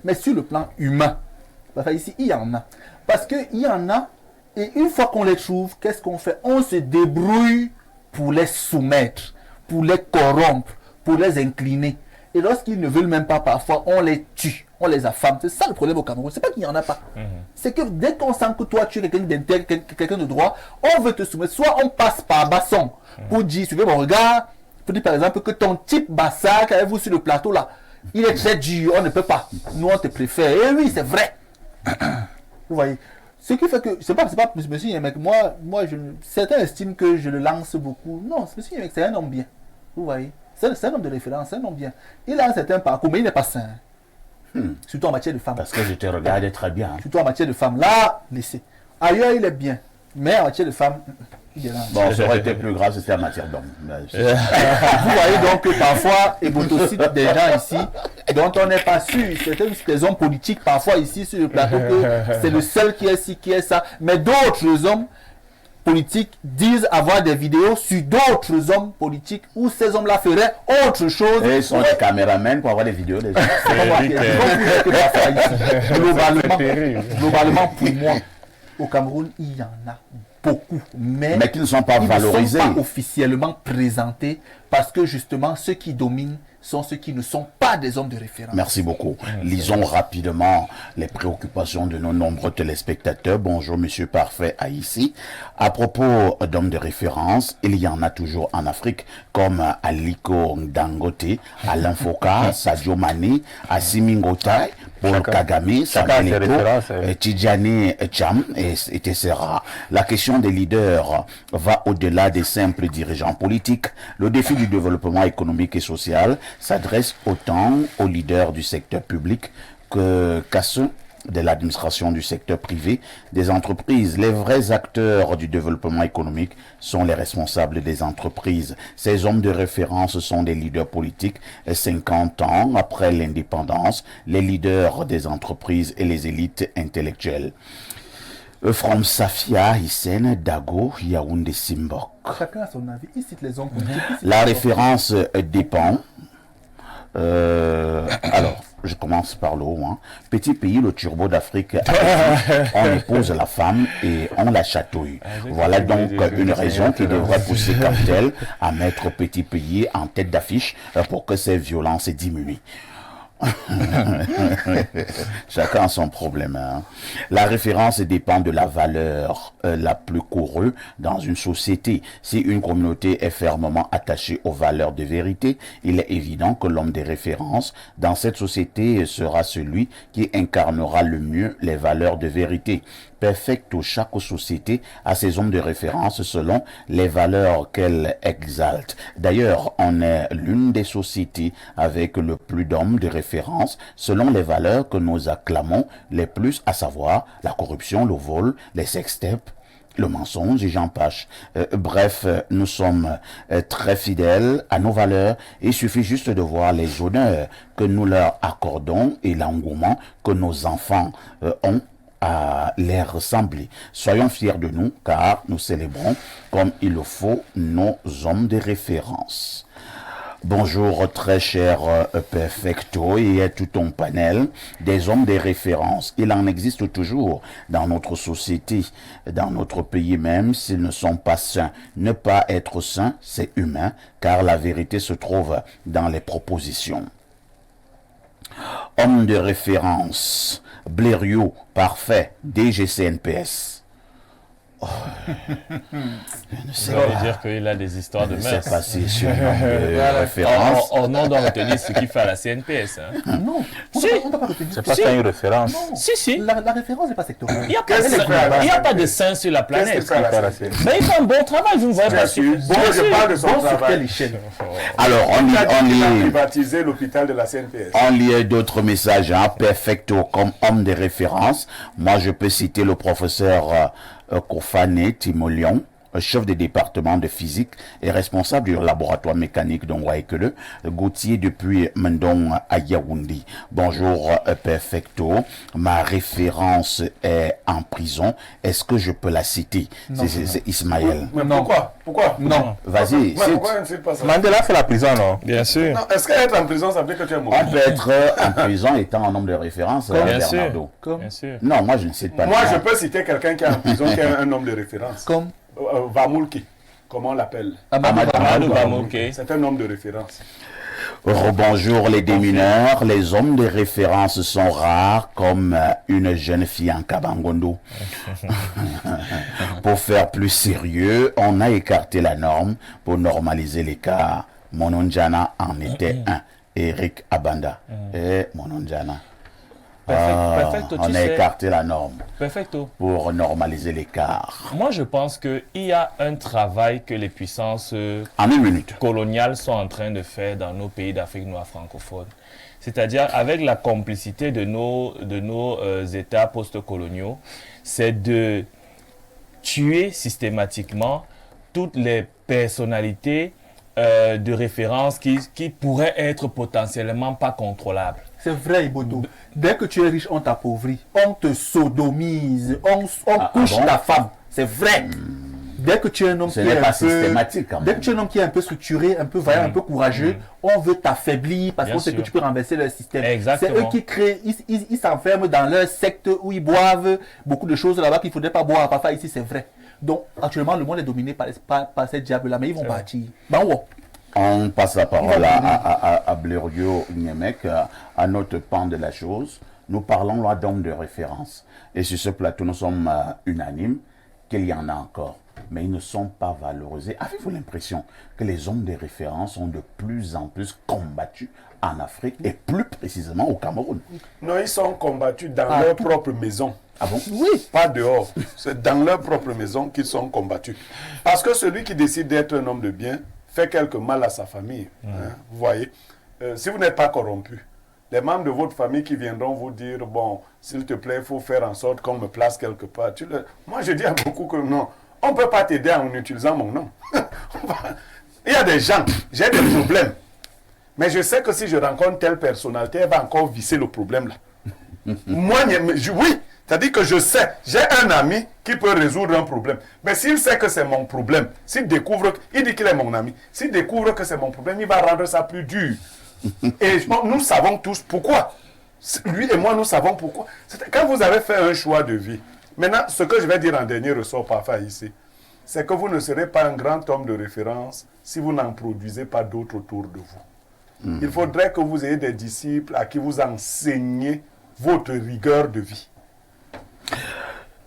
Mais sur le plan humain, ici, il y en a. Parce qu'il y en a, et une fois qu'on les trouve, qu'est-ce qu'on fait? On se débrouille pour les soumettre, pour les corrompre, pour les incliner. Et lorsqu'ils ne veulent même pas, parfois, on les tue, on les affame. C'est ça le problème au Cameroun. C'est pas qu'il n'y en a pas. C'est que dès qu'on sent que toi, tu es quelqu'un d'intègre, quelqu'un de droit, on veut te soumettre. Soit on passe par Basson pour dire, suivez mon regard, pour dire par exemple que ton type Bassa, qu'avez-vous sur le plateau là, il est très dur, on ne peut pas. Nous, on te préfère. Et oui, c'est vrai. Vous voyez. Ce qui fait que, c'est pas M. Yemek, certains estiment que je le lance beaucoup. Non, M. Yemek, c'est un homme bien. Vous voyez. C'est un homme de référence, c'est un homme bien. Il a un certain parcours, mais il n'est pas sain. Surtout en matière de femmes. Parce que je te regardais très bien. Surtout en matière de femmes. Là, laissez. Ailleurs, il est bien. Mais en matière de femmes, il est là. Bon, ça aurait été plus grave si c'était en matière d'homme. Vous voyez donc que parfois, et vous cite des gens ici dont on n'est pas sûr. Certains des hommes politiques, parfois ici sur le plateau, que c'est le seul qui est ci, qui est ça. Mais d'autres hommes politiques disent avoir des vidéos sur d'autres hommes politiques où ces hommes-là feraient autre chose. Et ils sont des caméramans pour avoir des vidéos des gens. Globalement, pour moi, au Cameroun, il y en a beaucoup, mais qui ne sont pas valorisés. Ils ne sont pas officiellement présentés parce que justement, ceux qui dominent sont ceux qui ne sont pas des hommes de référence. Merci beaucoup. Lisons rapidement les préoccupations de nos nombreux téléspectateurs. Bonjour, Monsieur Parfait Haïssi. À propos d'hommes de référence, il y en a toujours en Afrique, comme Aliko Dangote, Alain Foka, Sadio Mané, Assimi Ngotai, Paul Kagame, Samuel Eto'o, Tidjane Cham, etc. La question des leaders va au-delà des simples dirigeants politiques. Le défi du développement économique et social s'adresse autant aux leaders du secteur public qu'à ceux de l'administration du secteur privé, des entreprises. Les vrais acteurs du développement économique sont les responsables des entreprises. Ces hommes de référence sont des leaders politiques. 50 ans après l'indépendance, les leaders des entreprises et les élites intellectuelles. From Safia, Hissène, Dago, Yaoundé, Simbok. Chacun a son avis. Il cite les hommes politiques. La référence dépend. Alors, je commence par le haut. Petit pays, le turbo d'Afrique, on épouse la femme et on la chatouille. Voilà donc une raison qui devrait pousser comme telle à mettre petit pays en tête d'affiche pour que ces violences diminuent. Chacun a son problème. La référence dépend de la valeur la plus courue dans une société. Si une communauté est fermement attachée aux valeurs de vérité, il est évident que l'homme de référence dans cette société sera celui qui incarnera le mieux les valeurs de vérité. Perfecto, chaque société a ses hommes de référence selon les valeurs qu'elle exalte. D'ailleurs, on est l'une des sociétés avec le plus d'hommes de référence selon les valeurs que nous acclamons les plus, à savoir la corruption, le vol, les sextapes, le mensonge et j'en passe. Bref, nous sommes très fidèles à nos valeurs. Il suffit juste de voir les honneurs que nous leur accordons et l'engouement que nos enfants ont à les ressembler. Soyons fiers de nous car nous célébrons comme il le faut nos hommes de référence. Bonjour très cher Perfecto et tout ton panel des hommes de référence. Il en existe toujours dans notre société, dans notre pays même, s'ils ne sont pas saints. Ne pas être saint, c'est humain, car la vérité se trouve dans les propositions. Homme de référence, Blériot, parfait, DGCNPS. Oh, je ne sais Ça veut pas. dire qu'il a des histoires de Je ne mœurs. sais pas si sur référence. On doit retenir ce qu'il fait à la CNPS. Hein. Non, on Si. ne peut pas retenir. C'est pas ça une référence. Si. La référence n'est pas sectorielle. Il n'y a pas de Qu'est-ce qu'il fait à saint- la il y a pas de CNPS? saint sur la planète. Qu'est-ce qu'il fait à la Pas la CNPS? CNPS. Mais il fait un bon travail, vous ne voyez Bien pas. sûr. Bien Bon, je sûr. parle de son Bon, sur quelle travail. échelle? Alors, Il a dit qu'il a on lit privatisé l'hôpital de la CNPS. d'autres messages, hein, Perfecto comme homme de référence. Moi, je peux citer le professeur Kofane Timolion, chef de département de physique et responsable du laboratoire mécanique d'Ongwaekele, Gauthier depuis Mendong à Yaoundé. Bonjour Perfecto, ma référence est en prison. Est-ce que je peux la citer? C'est Ismaël. Mais Non. pourquoi? Non. Vas-y, Mais cite. pourquoi on ne cite pas ça? Mandela fait la prison, non? Bien sûr. Non, est-ce qu'être en prison, ça veut dire que tu es mauvais? On peut être en prison étant un homme de référence, Bien sûr. Bernardo. Comme, Bien sûr. Non, moi je ne cite pas. Moi, de je nom. peux citer quelqu'un qui est en prison, qui est un homme de référence. comme Vamoulki, comment on l'appelle? Amadou Bamouke. C'est un homme de référence. Rebonjour les démineurs, les hommes de référence sont rares comme une jeune fille en Kabangondo. Pour faire plus sérieux, on a écarté la norme pour normaliser l'écart. Mononjana en était un. Eric Abanda. Et Mononjana. Perfecto, On tu a sais. écarté la norme Perfecto. pour normaliser l'écart. Moi, je pense qu'il y a un travail que les puissances En une minute. coloniales sont en train de faire dans nos pays d'Afrique noire francophone. C'est-à-dire avec la complicité de nos États post-coloniaux, c'est de tuer systématiquement toutes les personnalités de référence qui pourraient être potentiellement pas contrôlables. c'est vrai, Iboto. Dès que tu es riche, on t'appauvrit, on te sodomise, on couche bon ta femme. C'est vrai. Dès que tu es un homme Ce qui n'est est pas un peu, systématique quand dès même. que tu es un homme qui est un peu structuré, un peu vaillant, un peu courageux, on veut t'affaiblir parce Bien qu'on sait que sûr. tu peux renverser le système. Exactement. C'est eux qui créent, ils s'enferment dans leur secte où ils boivent beaucoup de choses là-bas qu'il ne faudrait pas boire. Parfois ici, c'est vrai. Donc actuellement, le monde est dominé par ces diables-là, mais ils vont partir. Ben, ouais. On passe la parole à Blériot Niemek, à notre pan de la chose. Nous parlons là d'hommes de référence. Et sur ce plateau, nous sommes unanimes qu'il y en a encore. Mais ils ne sont pas valorisés. Avez-vous l'impression que les hommes de référence sont de plus en plus combattus en Afrique et plus précisément au Cameroun? Non, ils sont combattus dans leur propre maison. Ah bon? Oui. Pas dehors. C'est dans leur propre maison qu'ils sont combattus. Parce que celui qui décide d'être un homme de bien fait quelque mal à sa famille. Hein, vous voyez, si vous n'êtes pas corrompu, les membres de votre famille qui viendront vous dire, bon, s'il te plaît, il faut faire en sorte qu'on me place quelque part. Moi, je dis à beaucoup que non, on ne peut pas t'aider en utilisant mon nom. Il y a des gens, j'ai des problèmes. Mais je sais que si je rencontre telle personnalité, elle va encore visser le problème là. Moi, oui, c'est-à-dire que je sais, j'ai un ami qui peut résoudre un problème. Mais s'il sait que c'est mon problème, s'il découvre, il dit qu'il est mon ami, s'il découvre que c'est mon problème, il va rendre ça plus dur. Et nous savons tous pourquoi. Lui et moi, nous savons pourquoi. Quand vous avez fait un choix de vie, maintenant, ce que je vais dire en dernier ressort parfois ici, c'est que vous ne serez pas un grand homme de référence si vous n'en produisez pas d'autres autour de vous. Il faudrait que vous ayez des disciples à qui vous enseignez votre rigueur de vie.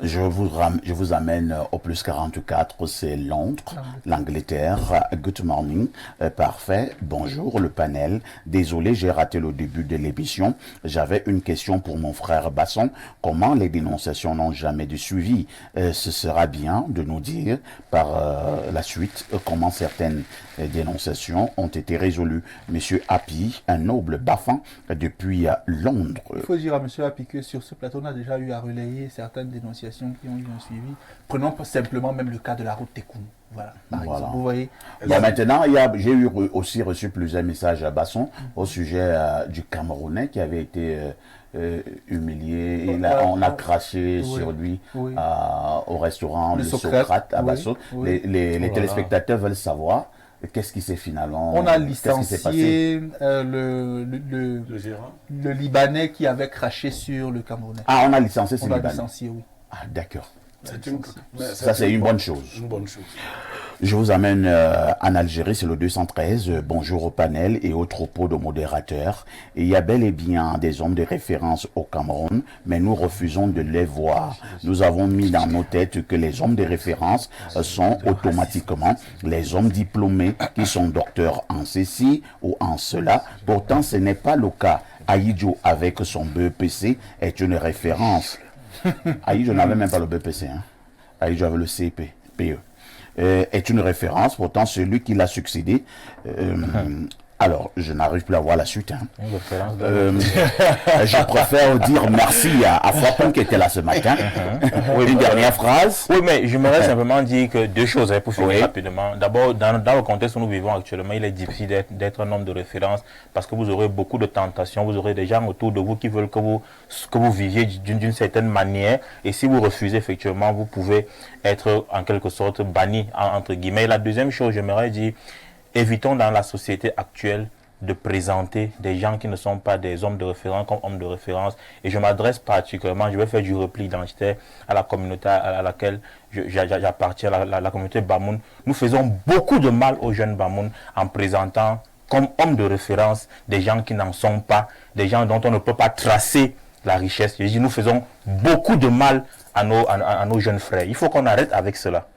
Je vous amène au plus 44, c'est Londres, l'Angleterre. Good morning, parfait. Bonjour le panel. Désolé, j'ai raté le début de l'émission. J'avais une question pour mon frère Basson. Comment les dénonciations n'ont jamais de suivi? Ce sera bien de nous dire par la suite comment certaines dénonciations ont été résolues. Monsieur Happy, un noble Bafan depuis Londres. Il faut dire à Monsieur Happy que sur ce plateau, on a déjà eu à relayer certaines dénonciations qui ont eu un suivi. Prenons simplement même le cas de la route Tekounou. Voilà, par exemple, vous voyez. Bon, maintenant, j'ai aussi reçu plusieurs messages à Basson au sujet du Camerounais qui avait été humilié. On a craché sur lui au restaurant Le Socrate à Basson. Les téléspectateurs veulent savoir qu'est-ce qui s'est finalement... On a licencié le Libanais qui avait craché sur le Camerounais. Ah, on a licencié ce Libanais. On a licencié, oui. Ah, d'accord. Ça, c'est une bonne chose. Une bonne chose. Je vous amène en Algérie, c'est le 213. Bonjour au panel et au troupeau de modérateurs. Il y a bel et bien des hommes de référence au Cameroun, mais nous refusons de les voir. Nous avons mis dans nos têtes que les hommes de référence sont automatiquement les hommes diplômés qui sont docteurs en ceci ou en cela. Pourtant, ce n'est pas le cas. Aïdjo, avec son BEPC, est une référence. Aïdjo n'avait même pas le BEPC. Aïdjo avait le CPE. Est une référence, pourtant celui qui l'a succédé, alors je n'arrive plus à voir la suite. Je préfère dire merci à Fapon qui était là ce matin. Une dernière phrase. Oui, mais j'aimerais simplement dire que deux choses pour finir rapidement. D'abord, dans le contexte où nous vivons actuellement, il est difficile d'être un homme de référence parce que vous aurez beaucoup de tentations, vous aurez des gens autour de vous qui veulent que vous viviez d'une certaine manière. Et si vous refusez, effectivement, vous pouvez être en quelque sorte banni, entre guillemets. La deuxième chose, j'aimerais dire, évitons dans la société actuelle de présenter des gens qui ne sont pas des hommes de référence comme hommes de référence. Et je m'adresse particulièrement, je vais faire du repli identitaire à la communauté à laquelle j'appartiens, la communauté Bamoun. Nous faisons beaucoup de mal aux jeunes Bamoun en présentant comme hommes de référence des gens qui n'en sont pas, des gens dont on ne peut pas tracer la richesse. Je dis, nous faisons beaucoup de mal à nos jeunes frères. Il faut qu'on arrête avec cela.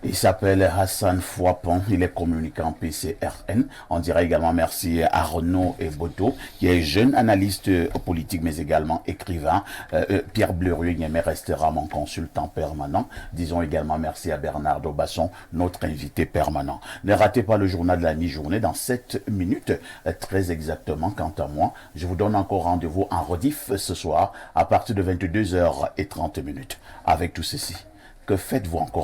Il s'appelle Hassan Fouapon, il est communicant PCRN. On dirait également merci à Arnaud Eboto, qui est jeune analyste politique, mais également écrivain. Pierre Bleurieux-Niémé restera mon consultant permanent. Disons également merci à Bernardo Basson, notre invité permanent. Ne ratez pas le journal de la mi-journée dans 7 minutes, très exactement. Quant à moi, je vous donne encore rendez-vous en rediff ce soir à partir de 22h30. Avec tout ceci, que faites-vous encore